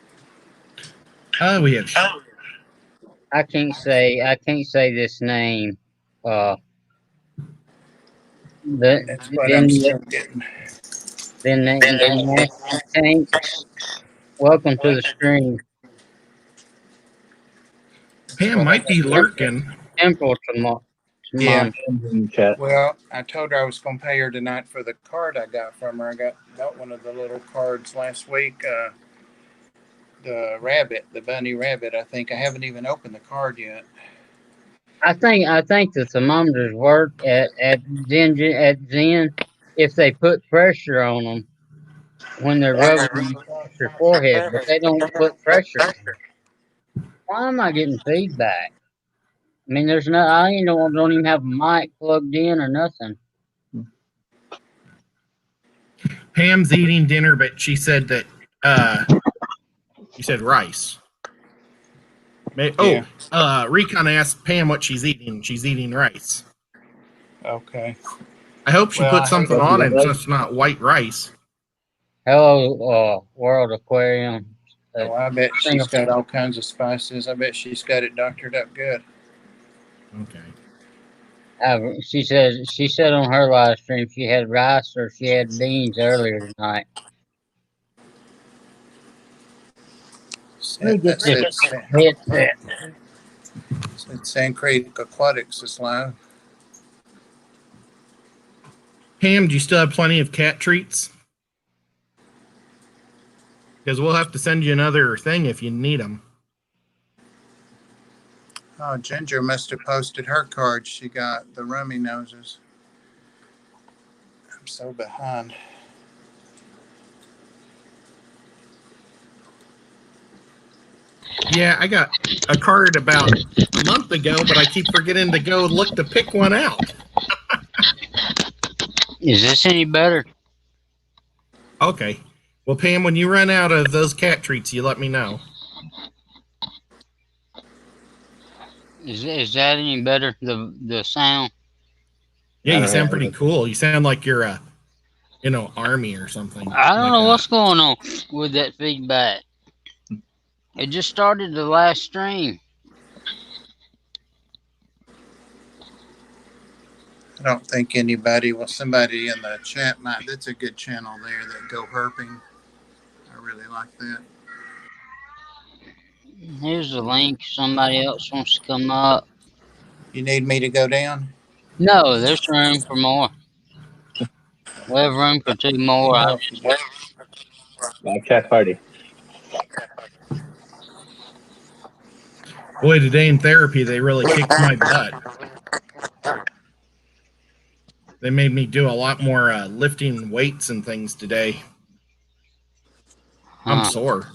Speaker 6: Oh, we have.
Speaker 2: I can't say this name.
Speaker 3: That's what
Speaker 2: Then
Speaker 3: I'm still getting.
Speaker 2: Tanks. Welcome to the stream.
Speaker 6: Pam might be lurking.
Speaker 2: Temple tomorrow.
Speaker 3: Yeah.
Speaker 4: In chat.
Speaker 3: Well, I told her I was going to pay her tonight for the card I got from her. I got one of the little cards last week. The rabbit, the bunny rabbit. I think I haven't even opened the card yet.
Speaker 2: I think the thermometers work at Zen if they put pressure on them when they're rubbing you across your forehead, but they don't put pressure. Why am I getting feedback? I mean, I don't even have a mic plugged in or nothing.
Speaker 6: Pam's eating dinner, but she said that you said rice. Recon asked Pam what she's eating. She's eating rice.
Speaker 3: Okay.
Speaker 6: I hope she
Speaker 3: Well,
Speaker 6: put something on it so it's not white rice.
Speaker 2: Hello, World Aquarium.
Speaker 3: Oh, I bet she's got all kinds of spices. I bet she's got it doctored up good.
Speaker 6: Okay.
Speaker 2: She said on her live stream she had rice or she had beans earlier tonight. Let me get this headset.
Speaker 3: Sand Creek Aquatics is live.
Speaker 6: Pam, do you still have plenty of cat treats? Because we'll have to send you another thing if you need them.
Speaker 3: Oh, Ginger must have posted her card. She got the rummy noses. I'm so behind.
Speaker 6: Yeah, I got a card about a month ago, but I keep forgetting to go look to pick one out.
Speaker 2: Is this any better?
Speaker 6: Okay. Well, Pam, when you run out of those cat treats, you let me know.
Speaker 2: Is that any better? The sound?
Speaker 6: Yeah, you sound pretty cool. You sound like you're a, army or something.
Speaker 2: I don't know what's going on with that feedback. It just started the last stream.
Speaker 3: I don't think anybody, somebody in the chat might, that's a good channel there, that Go Herping. I really like that.
Speaker 2: Here's the link. Somebody else wants to come up.
Speaker 3: You need me to go down?
Speaker 2: No, there's room for more. We have room for 2 more.
Speaker 4: Live chat party.
Speaker 6: Boy, today in therapy, they really kicked my butt. They made me do a lot more lifting weights and things today. I'm sore.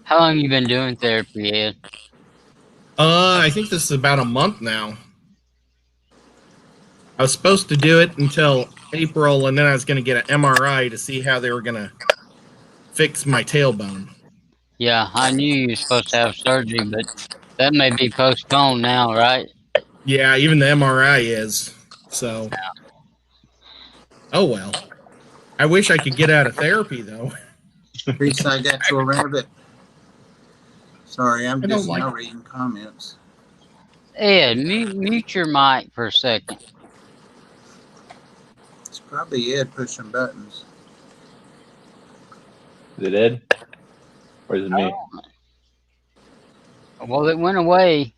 Speaker 2: How long you been doing therapy, Ed?
Speaker 6: I think this is about a month now. I was supposed to do it until April, and then I was going to get an MRI to see how they were going to fix my tailbone.
Speaker 2: Yeah, I knew you were supposed to have surgery, but that may be postponed now, right?
Speaker 6: Yeah, even the MRI is. So, oh well. I wish I could get out of therapy, though.
Speaker 3: Reese, I got you a rabbit. Sorry, I'm just
Speaker 6: like
Speaker 3: now reading comments.
Speaker 2: Ed, mute your mic for a second.
Speaker 3: It's probably Ed pushing buttons.
Speaker 4: Is it Ed? Or is it me?
Speaker 2: Well, it went away.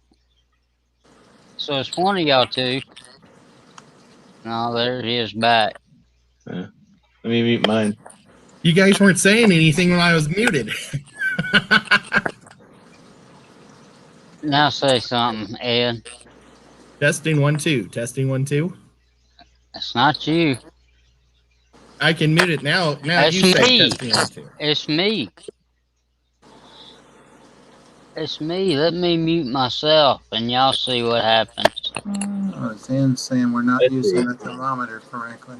Speaker 2: So it's one of y'all two. No, there it is back.
Speaker 4: Let me mute mine.
Speaker 6: You guys weren't saying anything when I was muted.
Speaker 2: Now say something, Ed.
Speaker 6: Testing 1 2. Testing 1 2.
Speaker 2: It's not you.
Speaker 6: I can mute it now. Now
Speaker 2: That's
Speaker 6: you say
Speaker 2: me.
Speaker 6: testing 1 2.
Speaker 2: It's me. It's me. Let me mute myself and y'all see what happens.
Speaker 3: Oh, Zen's saying we're not
Speaker 4: Let's
Speaker 3: using
Speaker 4: see.
Speaker 3: the thermometer correctly.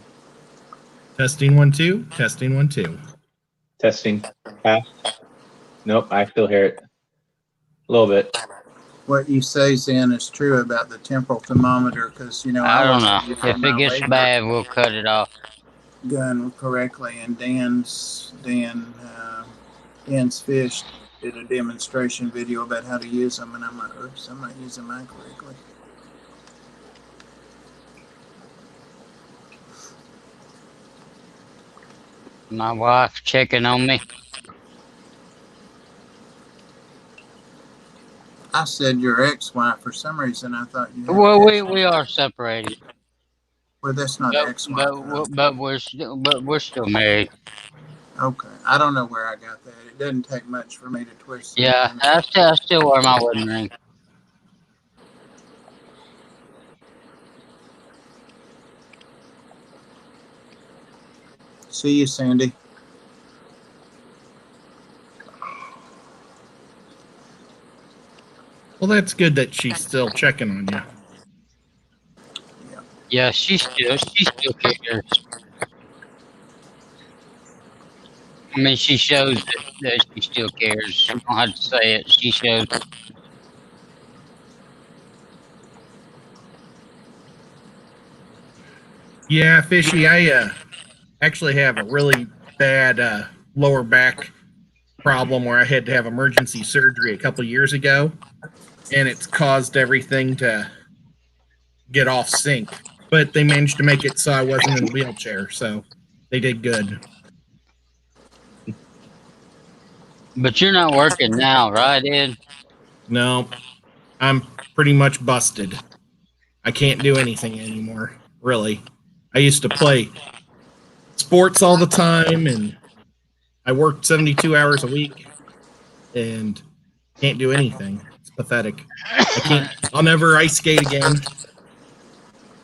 Speaker 6: Testing 1 2. Testing 1 2.
Speaker 4: Testing. Pass. Nope, I still hear it. A little bit.
Speaker 3: What you say, Zen, is true about the temporal thermometer because, you know,
Speaker 2: I don't
Speaker 3: wasn't
Speaker 2: know.
Speaker 3: using
Speaker 2: If
Speaker 3: my
Speaker 2: it gets
Speaker 3: laser
Speaker 2: bad, we'll cut it off.
Speaker 3: gun correctly, and Dan's fish did a demonstration video about how to use them, and I'm like, oops, I'm not using mine correctly.
Speaker 2: My wife checking on me.
Speaker 3: I said your ex-wife. For some reason, I thought you had
Speaker 2: Well,
Speaker 3: an
Speaker 2: we
Speaker 3: ex-wife.
Speaker 2: are separated,
Speaker 3: Well, that's not ex-wife. though.
Speaker 2: but we're still married.
Speaker 3: Okay, I don't know where I got that. It doesn't take much for me to twist.
Speaker 2: Yeah,
Speaker 3: something.
Speaker 2: I still wear my wedding ring.
Speaker 3: See you, Sandy.
Speaker 6: Well, that's good that she's still checking on you.
Speaker 2: Yeah, she still cares. I mean, she shows that she still cares. She don't have to say it. She shows.
Speaker 6: Yeah, Fishy, I actually have a really bad lower back problem where I had to have emergency surgery a couple years ago, and it's caused everything to get off sync. But they managed to make it so I wasn't in a wheelchair, so they did good.
Speaker 2: But you're not working now, right, Ed?
Speaker 6: No, I'm pretty much busted. I can't do anything anymore, really. I used to play sports all the time, and I worked 72 hours a week and can't do anything. It's pathetic. I'll never ice skate again.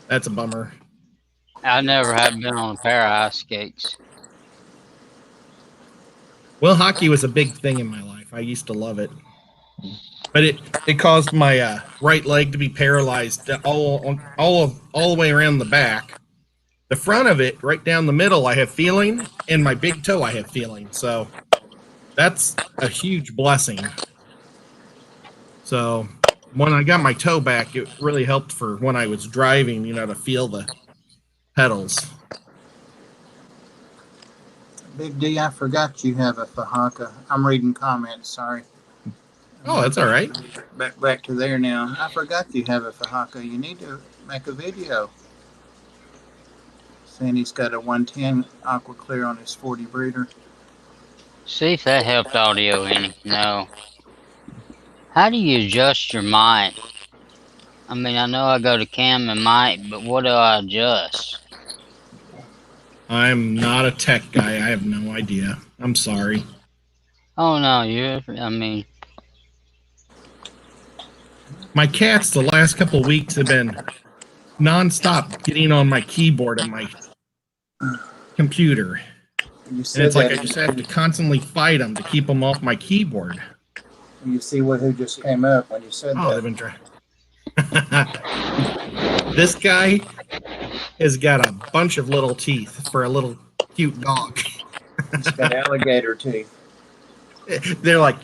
Speaker 6: That's a bummer.
Speaker 2: I never have been on a pair of ice skates.
Speaker 6: Well, hockey was a big thing in my life. I used to love it. But it caused my right leg to be paralyzed all the way around the back. The front of it, right down the middle, I have feeling, and my big toe I have feeling. So that's a huge blessing. So when I got my toe back, it really helped for when I was driving, to feel the pedals.
Speaker 3: Big D, I forgot you have a Fahaka. I'm reading comments. Sorry.
Speaker 6: Oh, that's all right.
Speaker 3: Back to there now. I forgot you have a Fahaka. You need to make a video. Sandy's got a 110 Aqua Clear on his 40 breeder.
Speaker 2: See if that helped audio any. No. How do you adjust your mic? I mean, I know I go to cam and mic, but what do I adjust?
Speaker 6: I'm not a tech guy. I have no idea. I'm sorry.
Speaker 2: Oh no,
Speaker 6: My cats the last couple of weeks have been nonstop getting on my keyboard and my computer.
Speaker 3: You
Speaker 6: And
Speaker 3: said
Speaker 6: it's like
Speaker 3: that.
Speaker 6: I just have to constantly fight them to keep them off my keyboard.
Speaker 3: You see who just came up when you said
Speaker 6: Oh,
Speaker 3: that.
Speaker 6: they've been trying. This guy has got a bunch of little teeth for a little cute dog.
Speaker 3: He's got alligator teeth.
Speaker 6: They're like,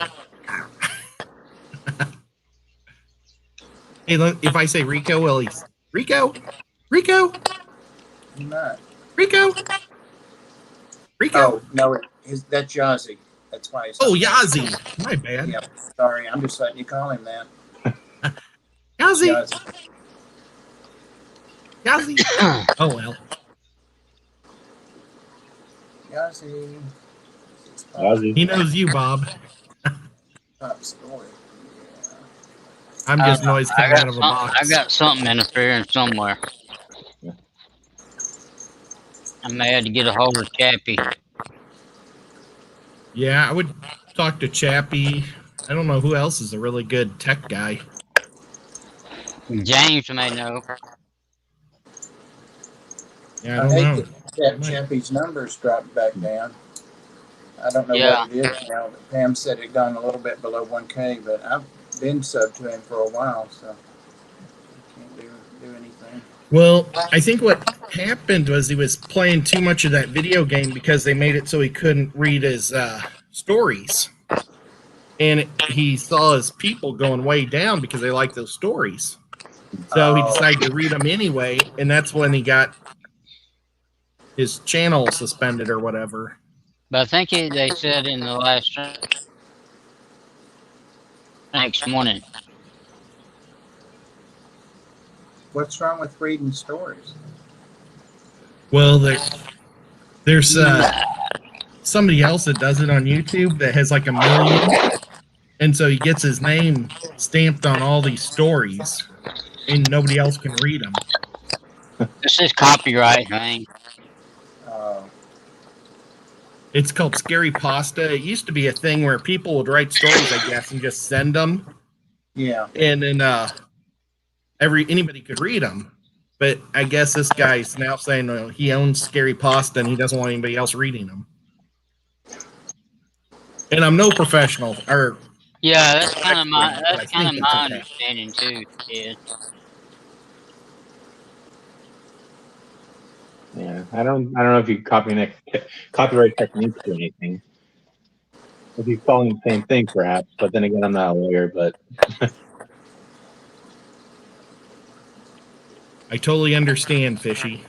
Speaker 6: hey, if I say Rico, will he? Rico? Rico?
Speaker 3: Not.
Speaker 6: Rico? Rico?
Speaker 3: Oh, no, that's Yazzie. That's why he's.
Speaker 6: Oh, Yazzie. My bad.
Speaker 3: Yep. Sorry, I'm just letting you call him that.
Speaker 6: Yazzie.
Speaker 3: Yazzie.
Speaker 6: Yazzie. Oh, well.
Speaker 3: Yazzie.
Speaker 4: Ozzy.
Speaker 6: He knows you, Bob.
Speaker 3: Top story. Yeah.
Speaker 6: I'm just noise coming out of a
Speaker 2: I
Speaker 6: box.
Speaker 2: got something interfering somewhere. I may have to get a hold of Chappie.
Speaker 6: Yeah, I would talk to Chappie. I don't know who else is a really good tech guy.
Speaker 2: James may know.
Speaker 6: Yeah, I
Speaker 3: I
Speaker 6: don't
Speaker 3: hate
Speaker 6: know.
Speaker 3: that Chappie's numbers dropped back down. I don't know
Speaker 2: Yeah.
Speaker 3: what it is now. But Pam said it gone a little bit below 1K, but I've been sub to him for a while, so I can't do anything.
Speaker 6: Well, I think what happened was he was playing too much of that video game because they made it so he couldn't read his stories. And he saw his people going way down because they like those stories. So he decided to read them anyway, and that's when he got his channel suspended or whatever.
Speaker 2: But I think they said in the last next morning.
Speaker 3: What's wrong with reading stories?
Speaker 6: Well, there's somebody else that does it on YouTube that has like 1 million, and so he gets his name stamped on all these stories, and nobody else can read them.
Speaker 2: This is copyright thing.
Speaker 6: It's called Scary Pasta. It used to be a thing where people would write stories, I guess, and just send them,
Speaker 3: Yeah.
Speaker 6: and then anybody could read them. But I guess this guy's now saying he owns Scary Pasta and he doesn't want anybody else reading them. And I'm no professional, or
Speaker 2: Yeah, that's kind of my
Speaker 6: I think it's okay.
Speaker 2: understanding too. Yeah.
Speaker 4: Yeah, I don't know if you copyright techniques or anything. If he's calling the same thing, perhaps. But then again, I'm not a lawyer. But
Speaker 6: I totally understand, Fishy.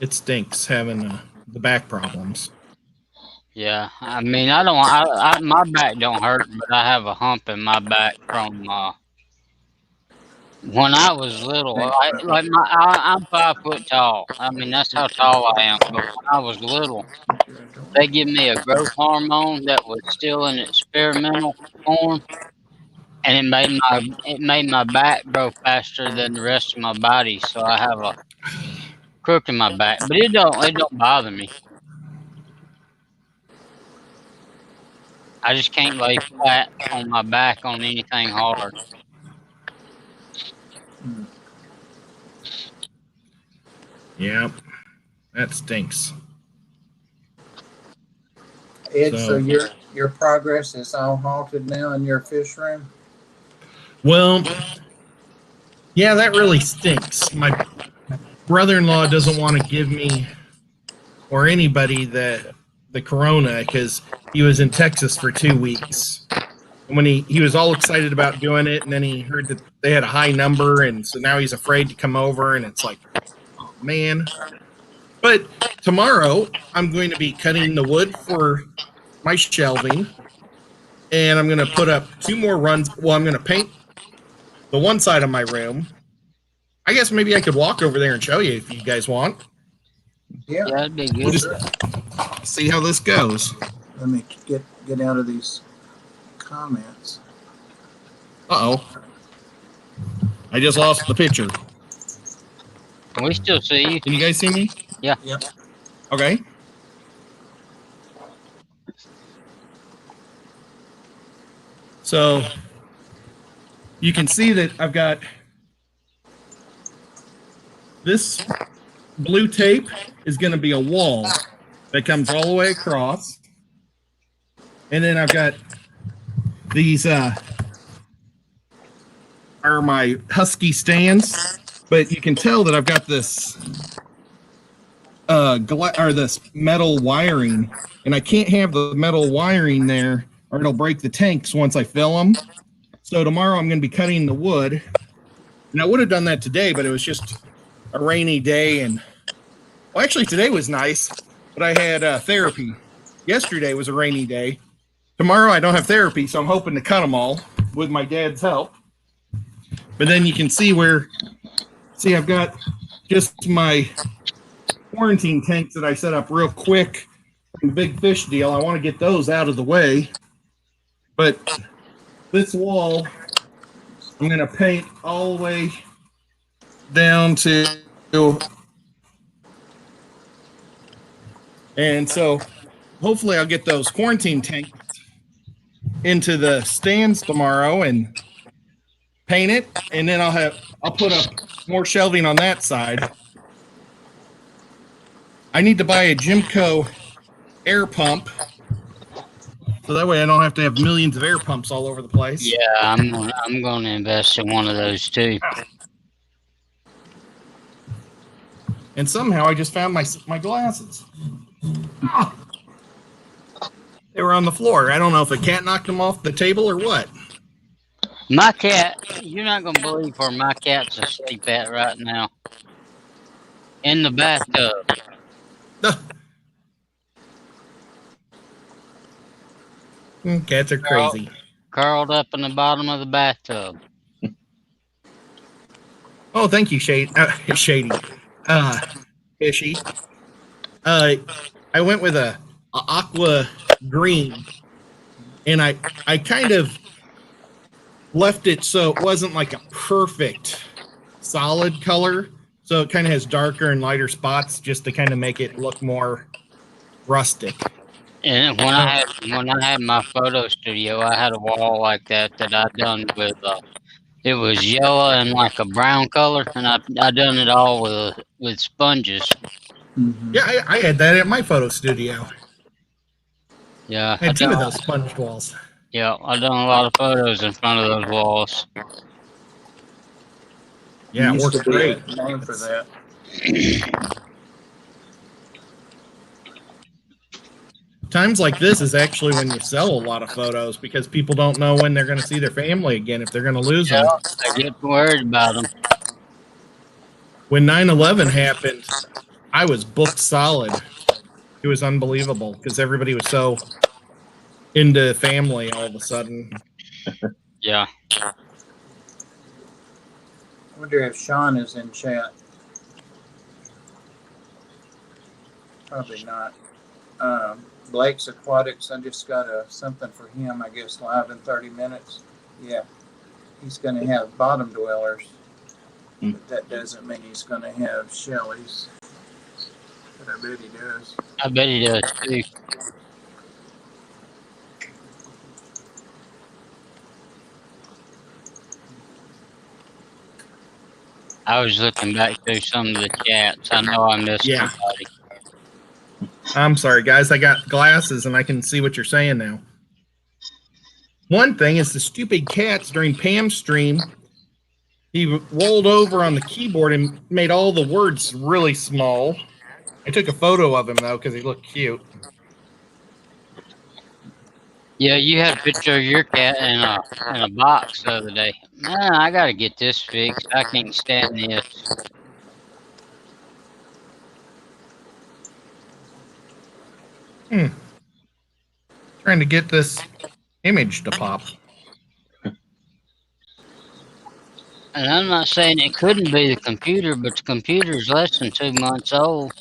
Speaker 6: It stinks having the back problems.
Speaker 2: Yeah, I mean, my back don't hurt, but I have a hump in my back from when I was little. I'm 5 foot tall. I mean, that's how tall I am. But when I was little, they give me a growth hormone that was still in experimental form, and it made my back grow faster than the rest of my body. So I have a crook in my back, but it don't bother me. I just can't lay flat on my back on anything hard.
Speaker 6: Yeah, that stinks.
Speaker 3: Ed, so your progress is all halted now in your fish room?
Speaker 6: Well, yeah, that really stinks. My brother-in-law doesn't want to give me or anybody the corona because he was in Texas for 2 weeks. And when he was all excited about doing it, and then he heard that they had a high number, and so now he's afraid to come over, and it's like, oh, man. But tomorrow, I'm going to be cutting the wood for my shelving, and I'm going to put up 2 more runs. Well, I'm going to paint the one side of my room. I guess maybe I could walk over there and show you if you guys want.
Speaker 3: Yeah.
Speaker 2: Yeah, that'd be
Speaker 6: We'll
Speaker 2: good.
Speaker 6: just see how this goes.
Speaker 3: Let me get out of these comments.
Speaker 6: Uh-oh. I just lost the picture.
Speaker 2: Can we still see you?
Speaker 6: Can you guys see me?
Speaker 2: Yeah.
Speaker 3: Yep.
Speaker 6: Okay. So you can see that I've got this blue tape is going to be a wall that comes all the way across. And then I've got these are my Husky stands, but you can tell that I've got this this metal wiring, and I can't have the metal wiring there or it'll break the tanks once I fill them. So tomorrow I'm going to be cutting the wood, and I would have done that today, but it was just a rainy day. And well, actually today was nice, but I had therapy. Yesterday was a rainy day. Tomorrow I don't have therapy, so I'm hoping to cut them all with my dad's help. But then you can see I've got just my quarantine tanks that I set up real quick from the big fish deal. I want to get those out of the way. But this wall, I'm going to paint all the way down to, and so hopefully I'll get those quarantine tanks into the stands tomorrow and paint it, and then I'll put up more shelving on that side. I need to buy a Jimco air pump, so that way I don't have to have millions of air pumps all over the place.
Speaker 2: Yeah, I'm gonna invest in one of those too.
Speaker 6: And somehow I just found my glasses. Ah! They were on the floor. I don't know if a cat knocked them off the table or what.
Speaker 2: My cat, you're not gonna believe where my cat's asleep at right now. In the bathtub.
Speaker 6: Cats are crazy.
Speaker 2: Curled up in the bottom of the bathtub.
Speaker 6: Oh, thank you, Shady. Fishy. I went with a aqua green, and I kind of left it so it wasn't like a perfect solid color. So it kind of has darker and lighter spots just to kind of make it look more rustic.
Speaker 2: And when I had my photo studio, I had a wall like that I done with it was yellow and like a brown color, and I done it all with sponges.
Speaker 6: Yeah, I had that at my photo studio.
Speaker 2: Yeah,
Speaker 6: I had two of those sponge walls.
Speaker 2: Yeah, I done a lot of photos in front of those walls.
Speaker 6: Yeah, it
Speaker 3: Used
Speaker 6: works
Speaker 3: to be
Speaker 6: great.
Speaker 3: a name for that.
Speaker 6: Times like this is actually when you sell a lot of photos because people don't know when they're going to see their family again, if they're going to lose them.
Speaker 2: I get worried about them.
Speaker 6: When 9/11 happened, I was booked solid. It was unbelievable because everybody was so into family all of a sudden.
Speaker 2: Yeah.
Speaker 3: I wonder if Sean is in chat. Probably not. Blake's Aquatics, I just got something for him, I guess, live in 30 minutes. Yeah. He's going to have bottom dwellers. But that doesn't mean he's going to have shellies. But I bet he does.
Speaker 2: I bet he does too. I was looking back through some of the chats. I know I missed somebody.
Speaker 6: I'm sorry, guys. I got glasses and I can see what you're saying now. One thing is the stupid cats during Pam's stream, he rolled over on the keyboard and made all the words really small. I took a photo of him, though, because he looked cute.
Speaker 2: Yeah, you had a picture of your cat in a box the other day. Man, I gotta get this fixed. I can't stand this.
Speaker 6: Trying to get this image to pop.
Speaker 2: And I'm not saying it couldn't be the computer, but the computer's less than 2 months old.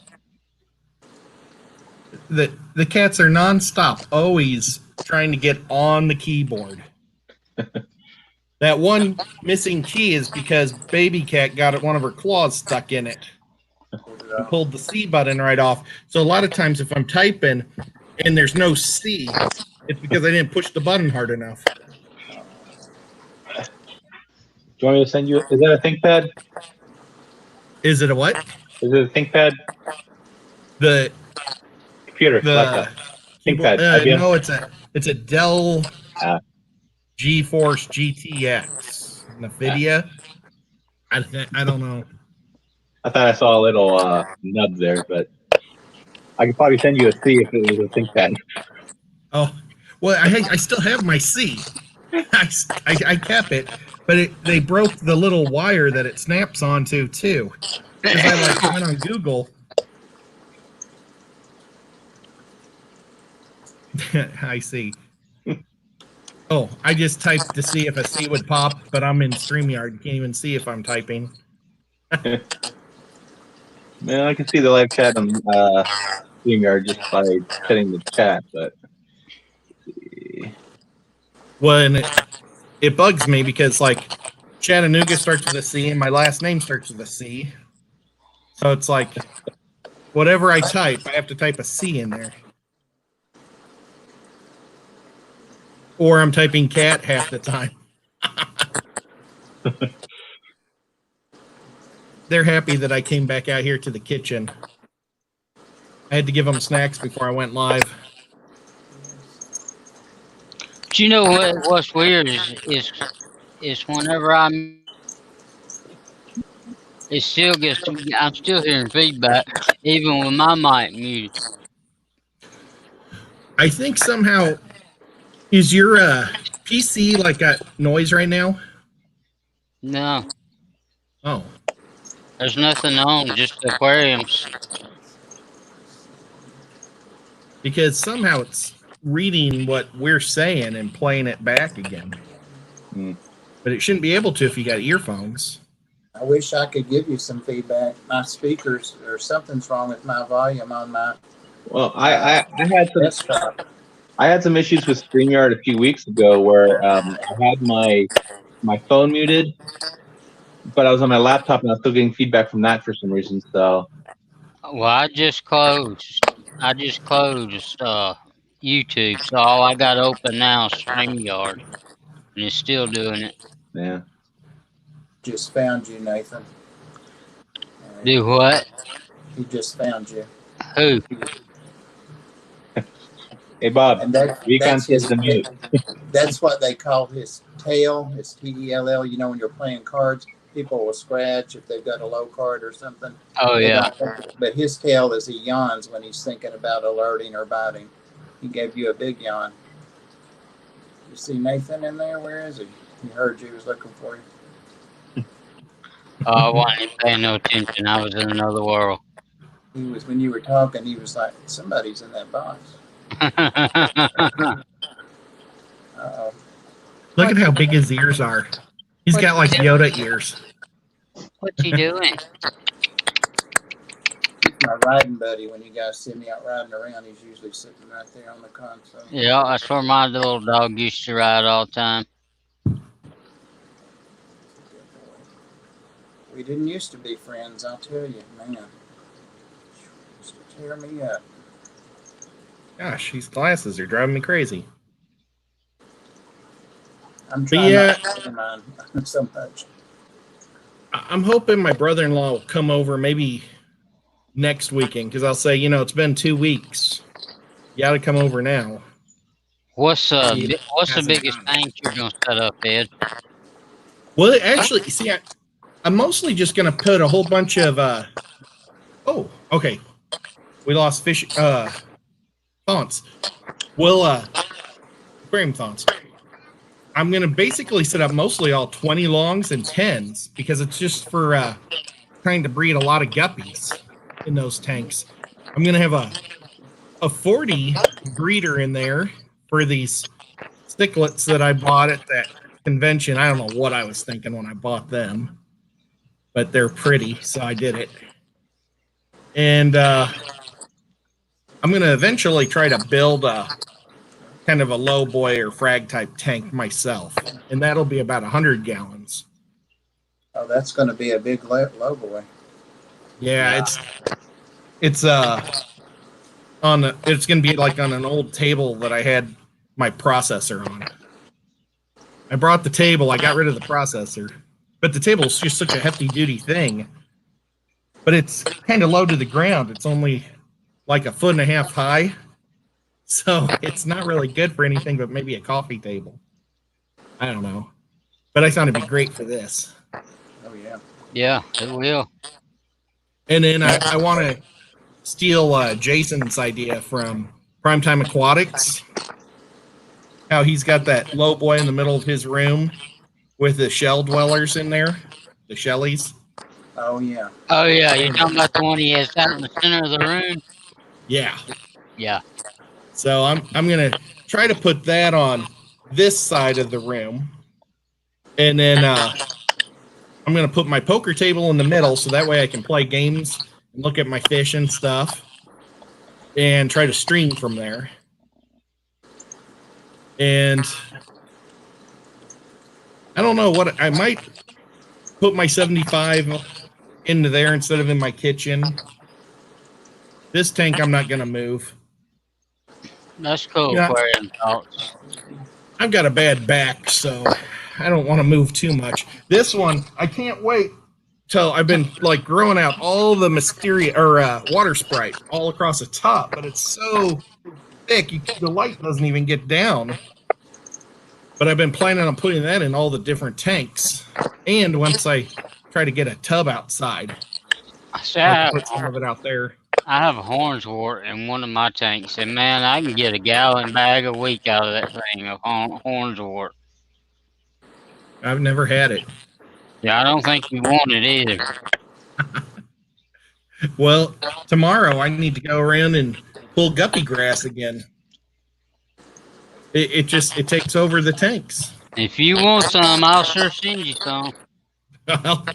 Speaker 6: The cats are nonstop, always trying to get on the keyboard. That one missing key is because baby cat got one of her claws stuck in it. And pulled the C button right off. So a lot of times if I'm typing and there's no C, it's because I didn't push the button hard enough.
Speaker 4: Do you want me to send you? Is that a ThinkPad?
Speaker 6: Is it a what?
Speaker 4: Is it a ThinkPad?
Speaker 6: The
Speaker 4: Computer. Laptop. ThinkPad.
Speaker 6: no, it's a Dell GeForce GTX NVIDIA. I don't know.
Speaker 4: I thought I saw a little nub there, but I could probably send you a C if it was a ThinkPad.
Speaker 6: Oh, well, I still have my C. I kept it, but they broke the little wire that it snaps onto too. Because I went on Google. I see. Oh, I just typed to see if a C would pop, but I'm in StreamYard. You can't even see if I'm typing.
Speaker 4: Man, I can see the live chat on StreamYard just by setting the chat, but let's see.
Speaker 6: When it bugs me because like Chattanooga starts with a C and my last name starts with a C. So it's like whatever I type, I have to type a C in there. Or I'm typing cat half the time. They're happy that I came back out here to the kitchen. I had to give them snacks before I went live.
Speaker 2: But you know what's weird is whenever it still gets, I'm still hearing feedback, even with my mic muted.
Speaker 6: I think somehow, is your PC like got noise right now?
Speaker 2: No,
Speaker 6: Oh,
Speaker 2: there's nothing on, just aquariums.
Speaker 6: because somehow it's reading what we're saying and playing it back again.
Speaker 4: Hmm.
Speaker 6: But it shouldn't be able to if you got earphones.
Speaker 3: I wish I could give you some feedback. My speakers, or something's wrong with my volume on my
Speaker 4: Well, I had some
Speaker 3: desktop.
Speaker 4: I had some issues with StreamYard a few weeks ago where I had my phone muted, but I was on my laptop and I was still getting feedback from that for some reason. So
Speaker 2: Well, I just closed YouTube, so all I got open now is StreamYard, and it's still doing it.
Speaker 4: yeah.
Speaker 3: Just found you, Nathan.
Speaker 2: Do what?
Speaker 3: He just found you.
Speaker 2: Who?
Speaker 4: Hey Bob,
Speaker 3: And
Speaker 4: Recon says the mute.
Speaker 3: that's what they call his tail, his TELL. You know, when you're playing cards, people will scratch if they've got a low card or something.
Speaker 2: Oh
Speaker 3: They
Speaker 2: yeah.
Speaker 3: don't- But his tail is he yawns when he's thinking about alerting or biting. He gave you a big yawn. You see Nathan in there? Where is he? He heard you. He was looking for you.
Speaker 2: I wasn't paying no attention. I was in another world.
Speaker 3: He was, when you were talking, he was like, somebody's in that box. Uh-oh.
Speaker 6: Look at how big his ears are. He's got like Yoda ears.
Speaker 2: What's he doing?
Speaker 3: He's my riding buddy. When you guys see me out riding around, he's usually sitting right there on the console.
Speaker 2: Yeah, that's where my little dog used to ride all the time.
Speaker 3: We didn't used to be friends, I'll tell you, man. Used to tear me up.
Speaker 6: Gosh, these glasses are driving me crazy.
Speaker 3: I'm trying not to play mine so much.
Speaker 6: I'm hoping my brother-in-law will come over maybe next weekend because I'll say, it's been 2 weeks. You got to come over now.
Speaker 2: What's the
Speaker 6: Hasn't
Speaker 2: biggest
Speaker 6: done.
Speaker 2: tank you're gonna set up, Ed?
Speaker 6: Well, actually, see, I'm mostly just going to put a whole bunch of, oh, okay. We lost fish, fonts. Well, aquarium fonts. I'm going to basically set up mostly all 20 longs and 10s because it's just for trying to breed a lot of guppies in those tanks. I'm going to have a 40 breeder in there for these sticklets that I bought at that convention. I don't know what I was thinking when I bought them, but they're pretty, so I did it. And I'm going to eventually try to build a kind of a low boy or frag type tank myself, and that'll be about 100 gallons.
Speaker 3: Oh, that's going to be a big low boy.
Speaker 6: Yeah, it's going to be like on an old table that I had my processor on. I brought the table, I got rid of the processor, but the table is just such a hefty duty thing. But it's kind of low to the ground. It's only like 1.5 feet high. So it's not really good for anything but maybe a coffee table. I don't know. But I thought it'd be great for this.
Speaker 3: Oh, yeah.
Speaker 2: Yeah, it will.
Speaker 6: And then I want to steal Jason's idea from Primetime Aquatics. How he's got that low boy in the middle of his room with the shell dwellers in there, the shellies.
Speaker 3: Oh, yeah.
Speaker 2: Oh yeah, you're talking about the one he has out in the center of the room?
Speaker 6: Yeah.
Speaker 2: Yeah.
Speaker 6: So I'm gonna try to put that on this side of the room, and then I'm gonna put my poker table in the middle so that way I can play games and look at my fish and stuff, and try to stream from there. And I don't know what I might put my 75 into there instead of in my kitchen. This tank I'm not going to move.
Speaker 2: That's cool
Speaker 6: Yeah.
Speaker 2: for your thoughts.
Speaker 6: I've got a bad back, so I don't want to move too much. This one, I can't wait till I've been like growing out all the Mysteria or water sprite all across the top, but it's so thick, the light doesn't even get down. But I've been planning on putting that in all the different tanks. And once I try to get a tub outside,
Speaker 2: See,
Speaker 6: I'll put some of it out there.
Speaker 2: I have a hornswort in one of my tanks, and man, I can get a gallon bag a week out of that thing of hornswort.
Speaker 6: I've never had it.
Speaker 2: Yeah, I don't think you want it either.
Speaker 6: Well, tomorrow I need to go around and pull guppy grass again. It takes over the tanks.
Speaker 2: If you want some, I'll sure send you some.
Speaker 6: Well,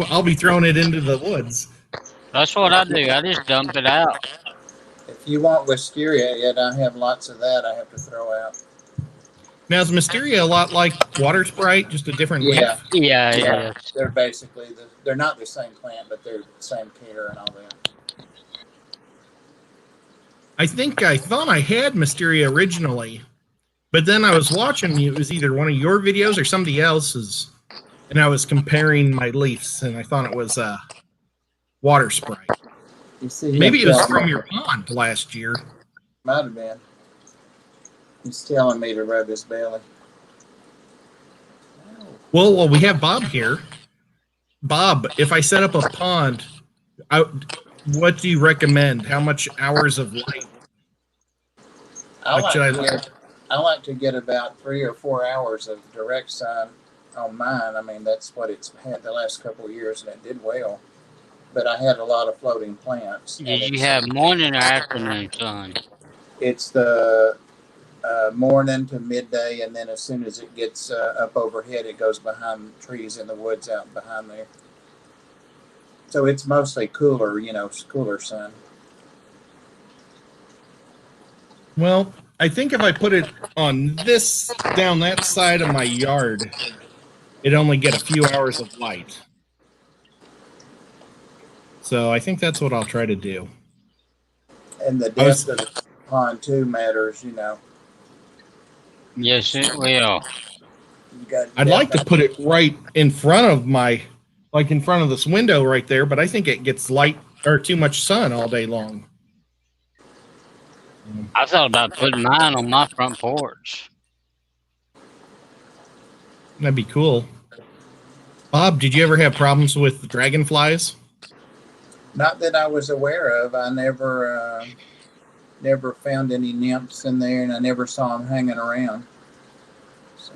Speaker 6: I'll be throwing it into the woods.
Speaker 2: That's what I do. I just dump it out.
Speaker 3: If you want wisteria, yet I have lots of that I have to throw out.
Speaker 6: Now, is Mysteria a lot like water sprite, just a different
Speaker 3: Yeah.
Speaker 6: leaf?
Speaker 2: Yeah.
Speaker 3: They're basically, they're not the same plant, but they're the same care and all that.
Speaker 6: I thought I had Mysteria originally, but then I was watching it was either one of your videos or somebody else's, and I was comparing my leaves, and I thought it was water sprite.
Speaker 3: You see,
Speaker 6: Maybe it was from your pond last year.
Speaker 3: Might have been. He's telling me to rub his belly.
Speaker 6: Well, we have Bob here. Bob, if I set up a pond, what do you recommend? How much hours of light?
Speaker 3: I
Speaker 6: What should I
Speaker 3: like to get about 3 or 4 hours of direct sun on mine. I mean, that's what it's had the last couple of years, and it did well. But I had a lot of floating plants.
Speaker 2: Did you have morning or afternoon sun?
Speaker 3: It's the morning to midday, and then as soon as it gets up overhead, it goes behind trees in the woods out behind there. So it's mostly cooler, cooler sun.
Speaker 6: Well, I think if I put it on down that side of my yard, it'd only get a few hours of light. So I think that's what I'll try to do.
Speaker 3: And the depth of the pond too matters,
Speaker 2: Yes, it will.
Speaker 6: I'd like to put it right in front of in front of this window right there, but I think it gets light or too much sun all day long.
Speaker 2: I thought about putting mine on my front porch.
Speaker 6: That'd be cool. Bob, did you ever have problems with dragonflies?
Speaker 3: Not that I was aware of. I never found any nymphs in there, and I never saw them hanging around. So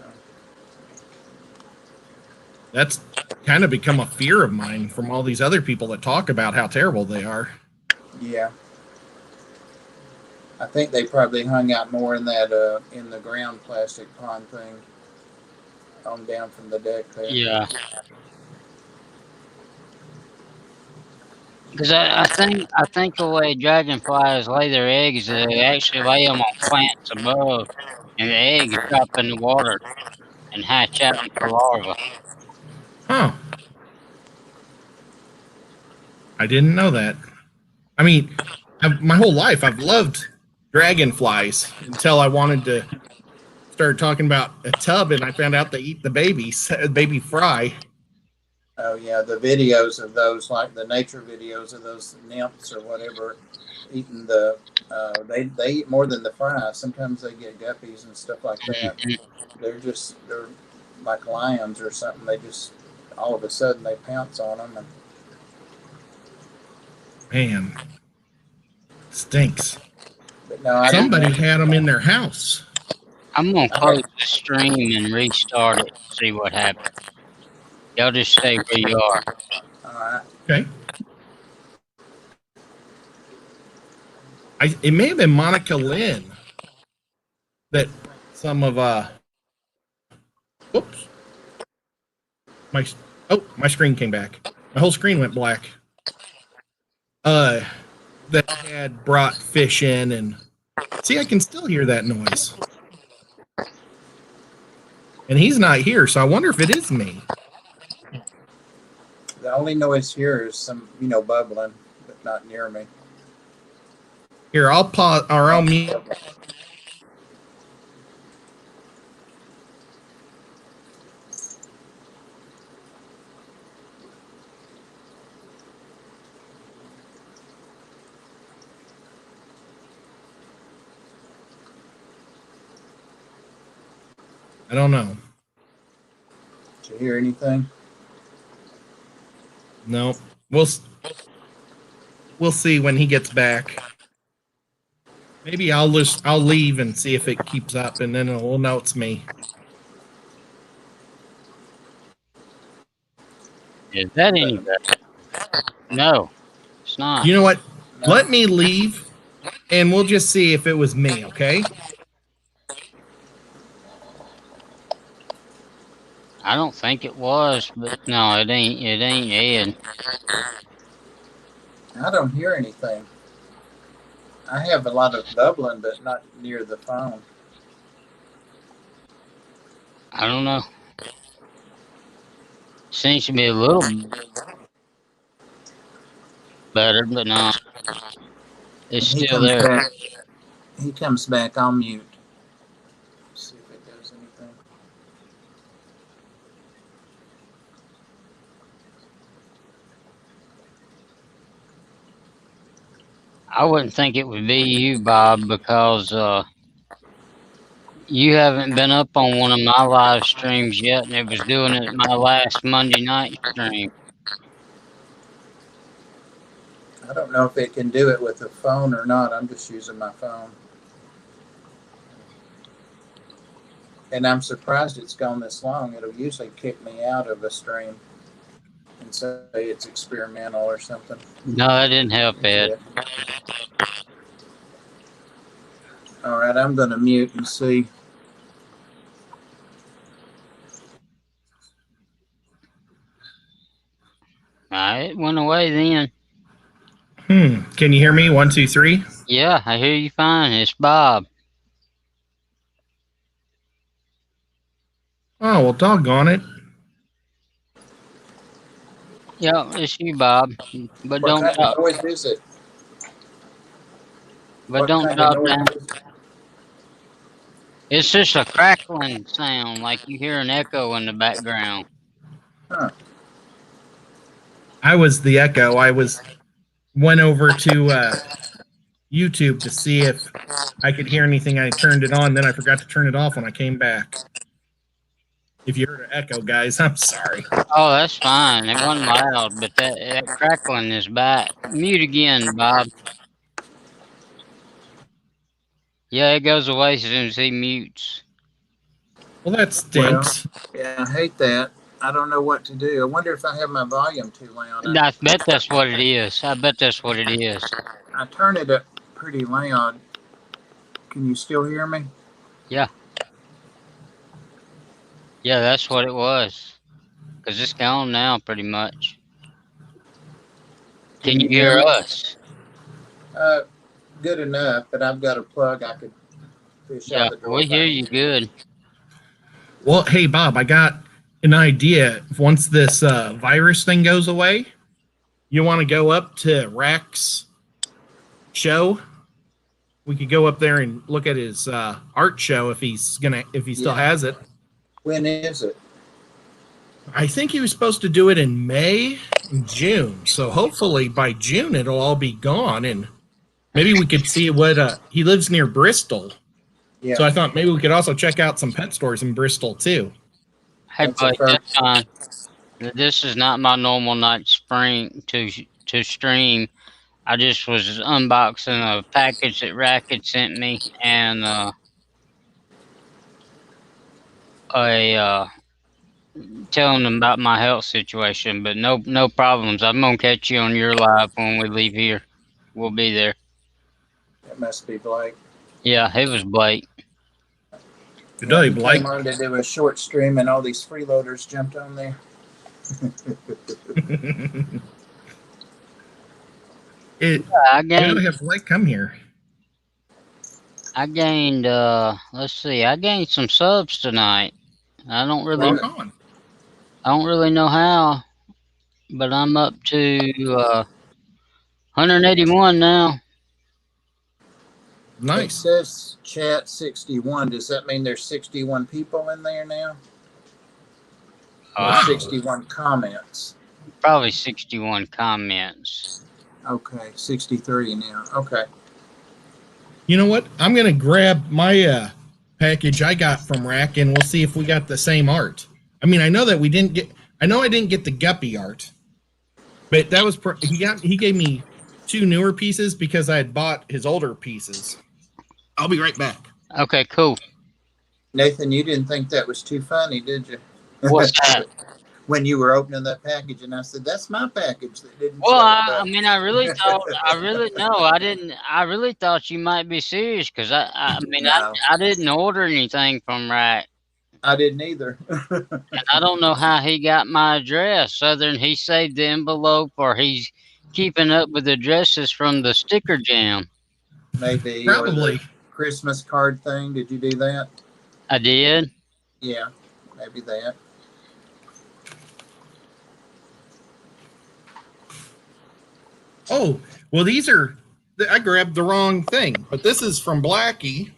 Speaker 6: That's kind of become a fear of mine from all these other people that talk about how terrible they are.
Speaker 3: yeah, I think they probably hung out more in that in the ground plastic pond thing on down from the deck there.
Speaker 2: Yeah. Because I think the way dragonflies lay their eggs, they actually lay them on plants above, and the eggs drop in the water and hatch out into larvae.
Speaker 6: Huh. I didn't know that. I mean, my whole life I've loved dragonflies until I wanted to start talking about a tub, and I found out they eat the babies, baby fry.
Speaker 3: Oh yeah, the videos of those, like the nature videos of those nymphs or whatever, eating they eat more than the fry. Sometimes they get guppies and stuff like that. They're like lions or something. They just all of a sudden they pounce on them. And
Speaker 6: Man, stinks.
Speaker 3: but no,
Speaker 6: Somebody had them in their house.
Speaker 2: I'm gonna close the stream and restart it. See what happens. Y'all just stay where you are.
Speaker 3: All right.
Speaker 6: Okay. It may have been Monica Lynn that some of whoops. My screen came back. My whole screen went black. That had brought fish in, and see, I can still hear that noise. And he's not here, so I wonder if it is me.
Speaker 3: The only noise here is some, bubbling, but not near me.
Speaker 6: Here, I'll pause or I'll mute. I don't know.
Speaker 3: Did you hear anything?
Speaker 6: No, we'll see when he gets back. Maybe I'll leave and see if it keeps up, and then we'll know it's me.
Speaker 2: Is that any better? No, it's not.
Speaker 6: You know what?
Speaker 3: No.
Speaker 6: Let me leave, and we'll just see if it was me. Okay?
Speaker 2: I don't think it was, but no, it ain't. It ain't Ed.
Speaker 3: I don't hear anything. I have a lot of bubbling, but not near the phone.
Speaker 2: I don't know. Seems to be a little better, but no, it's
Speaker 3: He
Speaker 2: still
Speaker 3: comes
Speaker 2: there.
Speaker 3: back. He comes back. I'll mute. See if it does anything.
Speaker 2: I wouldn't think it would be you, Bob, because you haven't been up on one of my live streams yet, and it was doing it my last Monday night stream.
Speaker 3: I don't know if it can do it with the phone or not. I'm just using my phone. And I'm surprised it's gone this long. It'll usually kick me out of a stream and say it's experimental or something.
Speaker 2: No, that didn't help, Ed.
Speaker 3: All right, I'm going to mute and see.
Speaker 2: It went away then.
Speaker 6: Can you hear me? 1, 2, 3.
Speaker 2: Yeah, I hear you fine. It's Bob.
Speaker 6: Oh well, doggone it.
Speaker 2: Yeah, it's you, Bob. But
Speaker 3: What
Speaker 2: don't
Speaker 3: kind
Speaker 2: talk.
Speaker 3: of noise is it?
Speaker 2: But
Speaker 3: What
Speaker 2: don't
Speaker 3: kind of
Speaker 2: talk
Speaker 3: noise
Speaker 2: down.
Speaker 3: is it?
Speaker 2: It's just a crackling sound, like you hear an echo in the background.
Speaker 6: I was the echo. I went over to YouTube to see if I could hear anything. I turned it on, then I forgot to turn it off when I came back. If you heard an echo, guys, I'm sorry.
Speaker 2: Oh, that's fine. It wasn't loud, but that crackling is back. Mute again, Bob. Yeah, it goes away as soon as he mutes.
Speaker 6: Well, that stinks.
Speaker 3: Yeah, I hate that. I don't know what to do. I wonder if I have my volume too loud.
Speaker 2: I bet that's what it is. I bet that's what it is.
Speaker 3: I turn it up pretty loud. Can you still hear me?
Speaker 2: Yeah. Yeah, that's what it was. Because it's gone now, pretty much. Can you hear us?
Speaker 3: Good enough, but I've got a plug I could fish
Speaker 2: Yeah,
Speaker 3: out the door.
Speaker 2: we hear you good.
Speaker 6: Well, hey, Bob, I got an idea. Once this virus thing goes away, you want to go up to Rack's show? We could go up there and look at his art show if he still has it.
Speaker 3: When is it?
Speaker 6: I think he was supposed to do it in May and June. So hopefully by June it'll all be gone, and maybe we could see what he lives near Bristol.
Speaker 3: Yeah.
Speaker 6: So I thought maybe we could also check out some pet stores in Bristol too.
Speaker 2: Hey,
Speaker 3: That's
Speaker 2: buddy,
Speaker 3: a first.
Speaker 2: that's fine. This is not my normal night spring to stream. I just was unboxing a package that Rack had sent me, and telling them about my health situation. But no problems. I'm gonna catch you on your live when we leave here. We'll be there.
Speaker 3: It must be Blake.
Speaker 2: Yeah, it was Blake.
Speaker 6: Good day,
Speaker 3: He
Speaker 6: Blake.
Speaker 3: came on to do a short stream, and all these freeloaders jumped on there.
Speaker 2: I
Speaker 6: We
Speaker 2: gained.
Speaker 6: gotta have Blake come here.
Speaker 2: Let's see. I gained some subs tonight. I don't
Speaker 6: Rock on.
Speaker 2: know how, but I'm up to 181 now.
Speaker 3: It
Speaker 6: Nice.
Speaker 3: says chat 61. Does that mean there's 61 people in there now? Or
Speaker 2: Wow.
Speaker 3: 61 comments?
Speaker 2: Probably 61 comments.
Speaker 3: Okay, 63 now. Okay.
Speaker 6: You know what? I'm gonna grab my package I got from Rack, and we'll see if we got the same art. I mean, I know that we didn't get. I know I didn't get the Guppy art, but that was he gave me 2 newer pieces because I had bought his older pieces. I'll be right back.
Speaker 2: Okay, cool.
Speaker 3: Nathan, you didn't think that was too funny, did you?
Speaker 2: What's that?
Speaker 3: When you were opening that package, and I said, "That's my package." That didn't.
Speaker 2: Well,
Speaker 3: show
Speaker 2: I
Speaker 3: up.
Speaker 2: mean, I really thought you might be serious because I mean,
Speaker 3: No.
Speaker 2: I didn't order anything from Rack.
Speaker 3: I didn't either.
Speaker 2: And I don't know how he got my address, other than he saved the envelope or he's keeping up with addresses from the sticker jam.
Speaker 3: Maybe. Or
Speaker 6: Probably.
Speaker 3: the Christmas card thing. Did you do that?
Speaker 2: I did.
Speaker 3: Yeah, maybe that.
Speaker 6: Oh, well, these are. I grabbed the wrong thing, but this is from Blackie.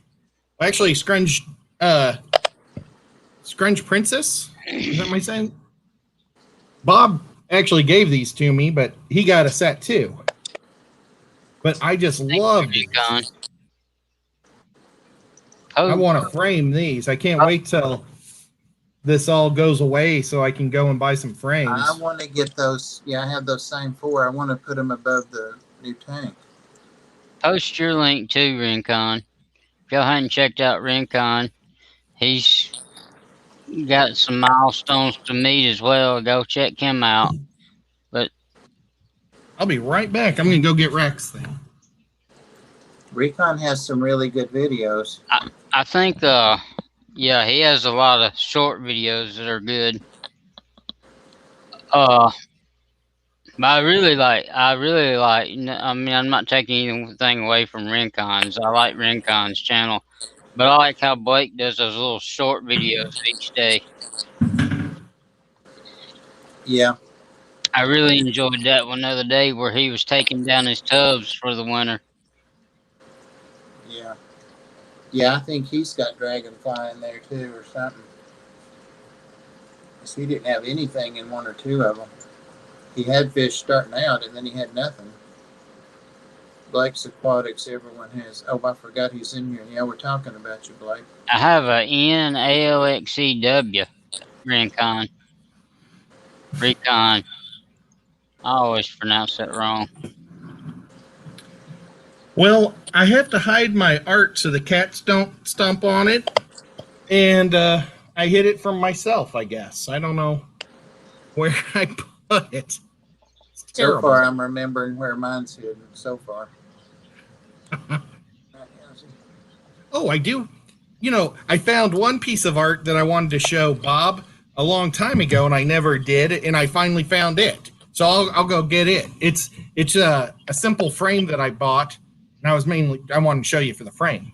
Speaker 6: Actually, Scrunch Princess. Is that my saying? Bob actually gave these to me, but he got a set too. But I just love these. I want to frame these. I can't wait till this all goes away so I can go and buy some frames.
Speaker 3: I want to get those. Yeah, I have those same 4. I want to put them above the new tank.
Speaker 2: Post your link to Rincon. Go ahead and check out Rincon. He's got some milestones to meet as well. Go check him out. But
Speaker 6: I'll be right back. I'm going to go get Rex thing.
Speaker 3: Recon has some really good videos.
Speaker 2: I think, yeah, he has a lot of short videos that are good. But I really like, I mean, I'm not taking anything away from Rincon's. I like Rincon's channel. But I like how Blake does those little short videos each day.
Speaker 3: Yeah.
Speaker 2: I really enjoyed that one the other day where he was taking down his tubs for the winter.
Speaker 3: Yeah. Yeah, I think he's got Dragonfly in there too or something. Because he didn't have anything in 1 or 2 of them. He had fish starting out and then he had nothing. Blake's Aquatics, everyone has. Oh, I forgot he's in here. Yeah, we're talking about you, Blake.
Speaker 2: I have a NALXEW Rincon. Recon. I always pronounce that wrong.
Speaker 6: Well, I have to hide my art so the cats don't stomp on it. And I hid it from myself, I guess. I don't know where I put it. It's
Speaker 3: So
Speaker 6: terrible.
Speaker 3: far, I'm remembering where mine's hidden. So far.
Speaker 6: Oh, I do. You know, I found one piece of art that I wanted to show Bob a long time ago, and I never did, and I finally found it. So I'll go get it. It's a simple frame that I bought, and I wanted to show you for the frame.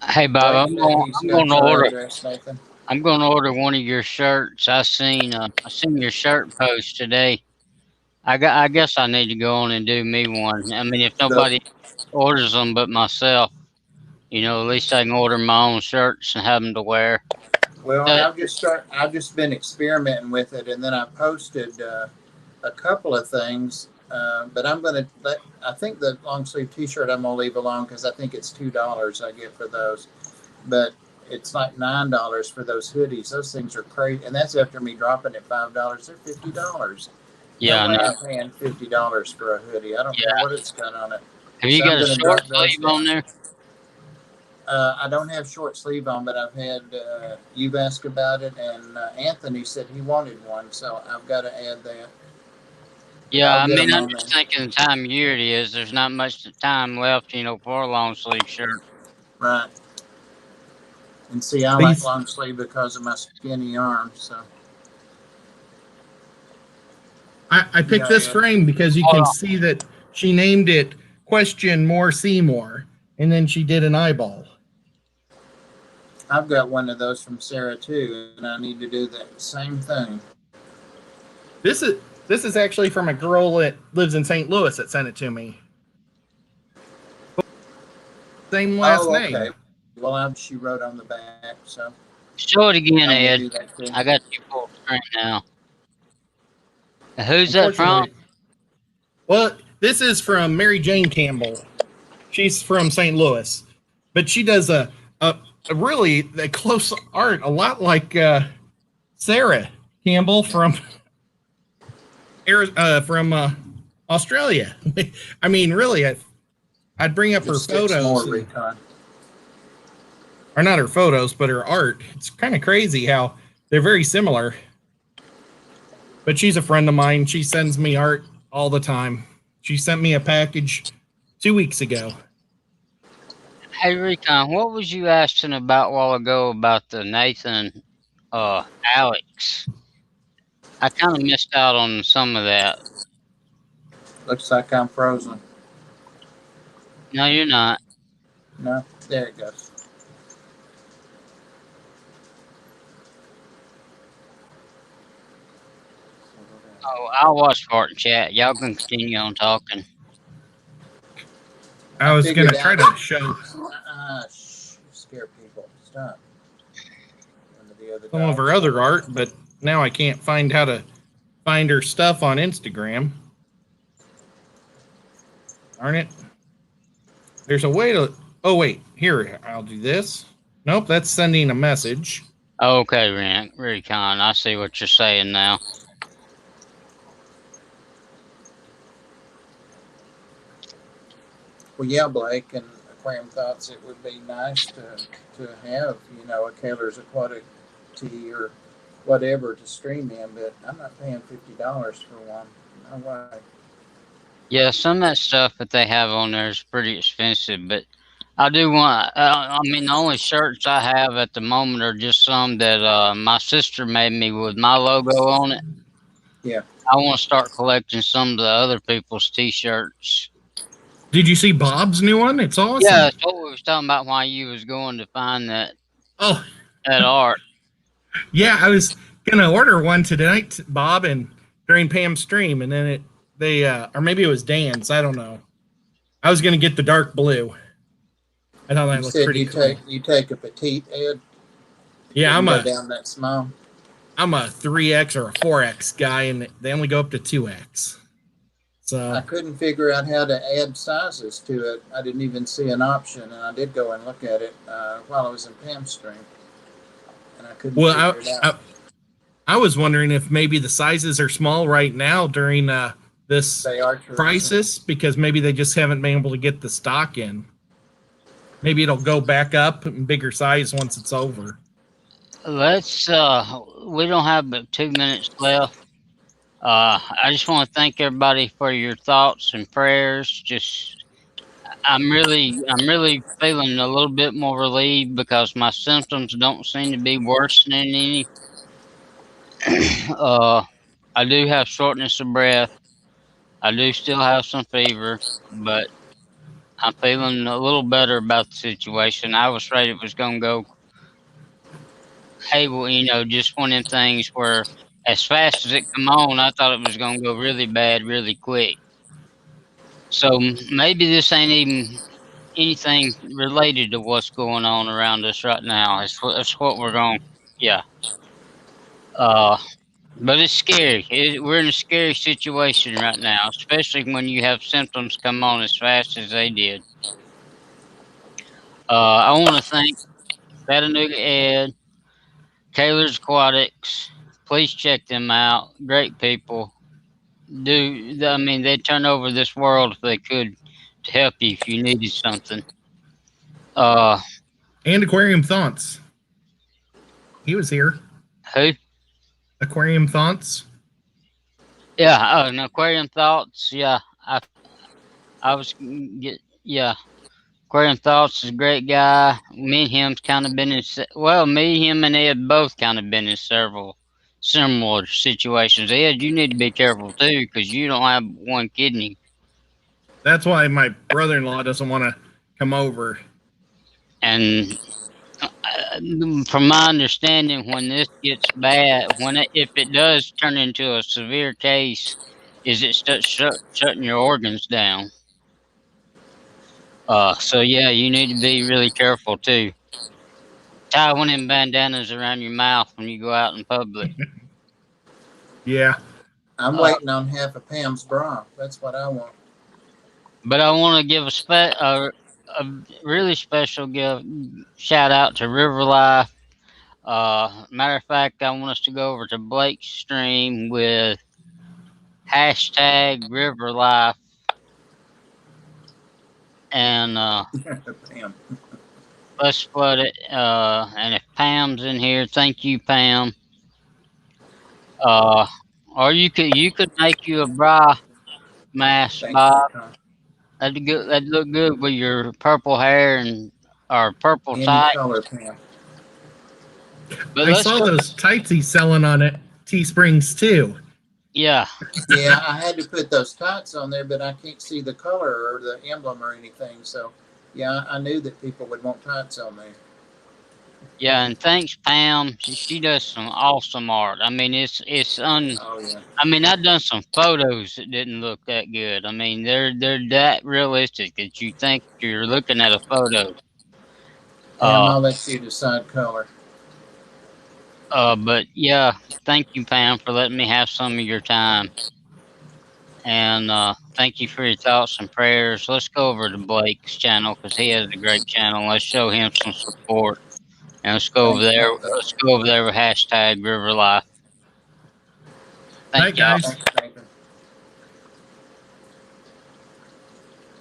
Speaker 2: Hey Bob, I'm going to order.
Speaker 3: Address, Nathan.
Speaker 2: I'm going to order one of your shirts. I seen your shirt post today. I guess I need to go on and do me one. I mean, if nobody orders them but myself, you know, at least I can order my own shirts and have them to wear.
Speaker 3: Well, I've just been experimenting with it, and then I posted a couple of things. But I think the long sleeve T-shirt I'm gonna leave alone because I think it's $2 I get for those. But it's like $9 for those hoodies. Those things are crazy, and that's after me dropping it $5. They're $50.
Speaker 2: Yeah,
Speaker 3: No way
Speaker 2: I know.
Speaker 3: I'm paying $50 for a hoodie. I don't care what it's got on it.
Speaker 2: Have you
Speaker 3: So
Speaker 2: got
Speaker 3: I'm
Speaker 2: a
Speaker 3: gonna
Speaker 2: short
Speaker 3: drop those
Speaker 2: sleeve on there?
Speaker 3: I don't have short sleeve on, but I've had you've asked about it, and Anthony said he wanted one, so I've got to add that.
Speaker 2: Yeah,
Speaker 3: I'll
Speaker 2: I
Speaker 3: get
Speaker 2: mean,
Speaker 3: 'em
Speaker 2: I'm
Speaker 3: on
Speaker 2: just
Speaker 3: there.
Speaker 2: thinking the time of year it is. There's not much time left, you know, for a long sleeve shirt.
Speaker 3: Right. And see, I like long sleeve because of my skinny arms. So
Speaker 6: I picked this frame because you can see that she named it question more Seymour, and then she did an eyeball.
Speaker 3: I've got one of those from Sarah too, and I need to do that same thing.
Speaker 6: This is actually from a girl that lives in St. Louis that sent it to me. Same last name.
Speaker 3: Well, she wrote on the back, so
Speaker 2: Show it again,
Speaker 3: I'm gonna
Speaker 2: Ed.
Speaker 3: do that too.
Speaker 2: I got you full screen now. Who's that from?
Speaker 6: Well, this is from Mary Jane Campbell. She's from St. Louis, but she does a really a close art, a lot like Sarah Campbell from Australia. I mean, really, I'd bring up her
Speaker 3: Just 6 more,
Speaker 6: photos,
Speaker 3: Recon.
Speaker 6: or not her photos, but her art. It's kind of crazy how they're very similar. But she's a friend of mine. She sends me art all the time. She sent me a package 2 weeks ago.
Speaker 2: Hey, Recon, what was you asking about a while ago about the Nathan Alex? I kind of missed out on some of that.
Speaker 3: Looks like I'm frozen.
Speaker 2: No, you're not.
Speaker 3: No, there it goes.
Speaker 2: Oh, I'll watch part and chat. Y'all can continue on talking.
Speaker 6: I was
Speaker 3: Figured
Speaker 6: going to try
Speaker 3: out.
Speaker 6: to show
Speaker 3: Scare people. Stop. One of the other
Speaker 6: some of her
Speaker 3: dogs.
Speaker 6: other art, but now I can't find how to find her stuff on Instagram. Darn it. There's a way to... Oh, wait. Here, I'll do this. Nope, that's sending a message.
Speaker 2: Okay, Recon, I see what you're saying now.
Speaker 3: Well, yeah, Blake, and Aquarium thoughts it would be nice to have, a Kaler's Aquatic Tea or whatever to stream in, but I'm not paying $50 for one. No way.
Speaker 2: Yeah, some of that stuff that they have on there is pretty expensive, but I do want, the only shirts I have at the moment are just some that my sister made me with my logo on it.
Speaker 3: Yeah.
Speaker 2: I want to start collecting some of the other people's t-shirts.
Speaker 6: Did you see Bob's new one? It's awesome.
Speaker 2: Yeah, that's what we was talking about while you was going to find that
Speaker 6: Oh,
Speaker 2: art.
Speaker 6: yeah, I was going to order one tonight, Bob, and during Pam's stream, and then or maybe it was Dan's, I don't know. I was going to get the dark blue. I thought that
Speaker 3: You
Speaker 6: looked
Speaker 3: said
Speaker 6: pretty
Speaker 3: you
Speaker 6: cool.
Speaker 3: you take a petite, Ed?
Speaker 6: Yeah,
Speaker 3: You go down that small.
Speaker 6: I'm a 3X or a 4X guy, and they only go up to 2X.
Speaker 3: I
Speaker 6: So,
Speaker 3: couldn't figure out how to add sizes to it. I didn't even see an option, and I did go and look at it while I was in Pam's stream, and I couldn't
Speaker 6: well,
Speaker 3: figure it out.
Speaker 6: I was wondering if maybe the sizes are small right now during this
Speaker 3: They are true.
Speaker 6: crisis, because maybe they just haven't been able to get the stock in. Maybe it'll go back up in bigger size once it's over.
Speaker 2: Let's, we don't have but 2 minutes left. I just want to thank everybody for your thoughts and prayers. I'm really feeling a little bit more relieved because my symptoms don't seem to be worsening any. I do have shortness of breath. I do still have some fever, but I'm feeling a little better about the situation. I was afraid it was going to go, hey, well, just one of them things where as fast as it come on, I thought it was going to go really bad, really quick. So maybe this ain't even anything related to what's going on around us right now. That's what we're going, yeah. But it's scary. We're in a scary situation right now, especially when you have symptoms come on as fast as they did. I want to thank Chattanooga Ed, Kaler's Aquatics. Please check them out. Great people. They'd turn over this world if they could to help you if you needed something.
Speaker 6: And Aquarium Thoughts. He was here.
Speaker 2: Who?
Speaker 6: Aquarium Thoughts.
Speaker 2: Yeah, and Aquarium Thoughts. Yeah, Aquarium Thoughts is a great guy. Me and him's kind of been me, him, and Ed both kind of been in several similar situations. Ed, you need to be careful too because you don't have one kidney.
Speaker 6: That's why my brother-in-law doesn't want to come over.
Speaker 2: And from my understanding, when this gets bad, if it does turn into a severe case, is it shutting your organs down? So yeah, you need to be really careful too. Tie one of them bandanas around your mouth when you go out in public.
Speaker 6: Yeah.
Speaker 3: I'm waiting on half of Pam's bra. That's what I want.
Speaker 2: But I want to give a really special shout out to River Life. Matter of fact, I want us to go over to Blake's stream with hashtag River Life. And
Speaker 3: Pam.
Speaker 2: let's flood it. And if Pam's in here, thank you, Pam. Or you could make you a bra mask,
Speaker 3: Thanks
Speaker 2: Bob.
Speaker 3: for coming.
Speaker 2: That'd look good with your purple hair and or purple
Speaker 3: Any
Speaker 2: tie.
Speaker 3: color, Pam.
Speaker 2: But
Speaker 6: I
Speaker 2: let's
Speaker 6: saw
Speaker 2: go-
Speaker 6: those tights he's selling on it Teesprings too.
Speaker 2: Yeah,
Speaker 3: Yeah, I had to put those tights on there, but I can't see the color or the emblem or anything. So, yeah, I knew that people would want tights on there.
Speaker 2: yeah, and thanks, Pam. She does some awesome art. I mean,
Speaker 3: Oh yeah.
Speaker 2: I mean, I've done some photos that didn't look that good. I mean, they're that realistic that you think you're looking at a photo.
Speaker 3: Pam, I'll let you decide color.
Speaker 2: But yeah, thank you, Pam, for letting me have some of your time. And thank you for your thoughts and prayers. Let's go over to Blake's channel because he has a great channel. Let's show him some support. And let's go over
Speaker 3: Thanks,
Speaker 2: there.
Speaker 3: Blake.
Speaker 2: Let's go over there with hashtag River Life.
Speaker 6: Bye,
Speaker 2: Thank y'all.
Speaker 6: guys.
Speaker 3: Thanks,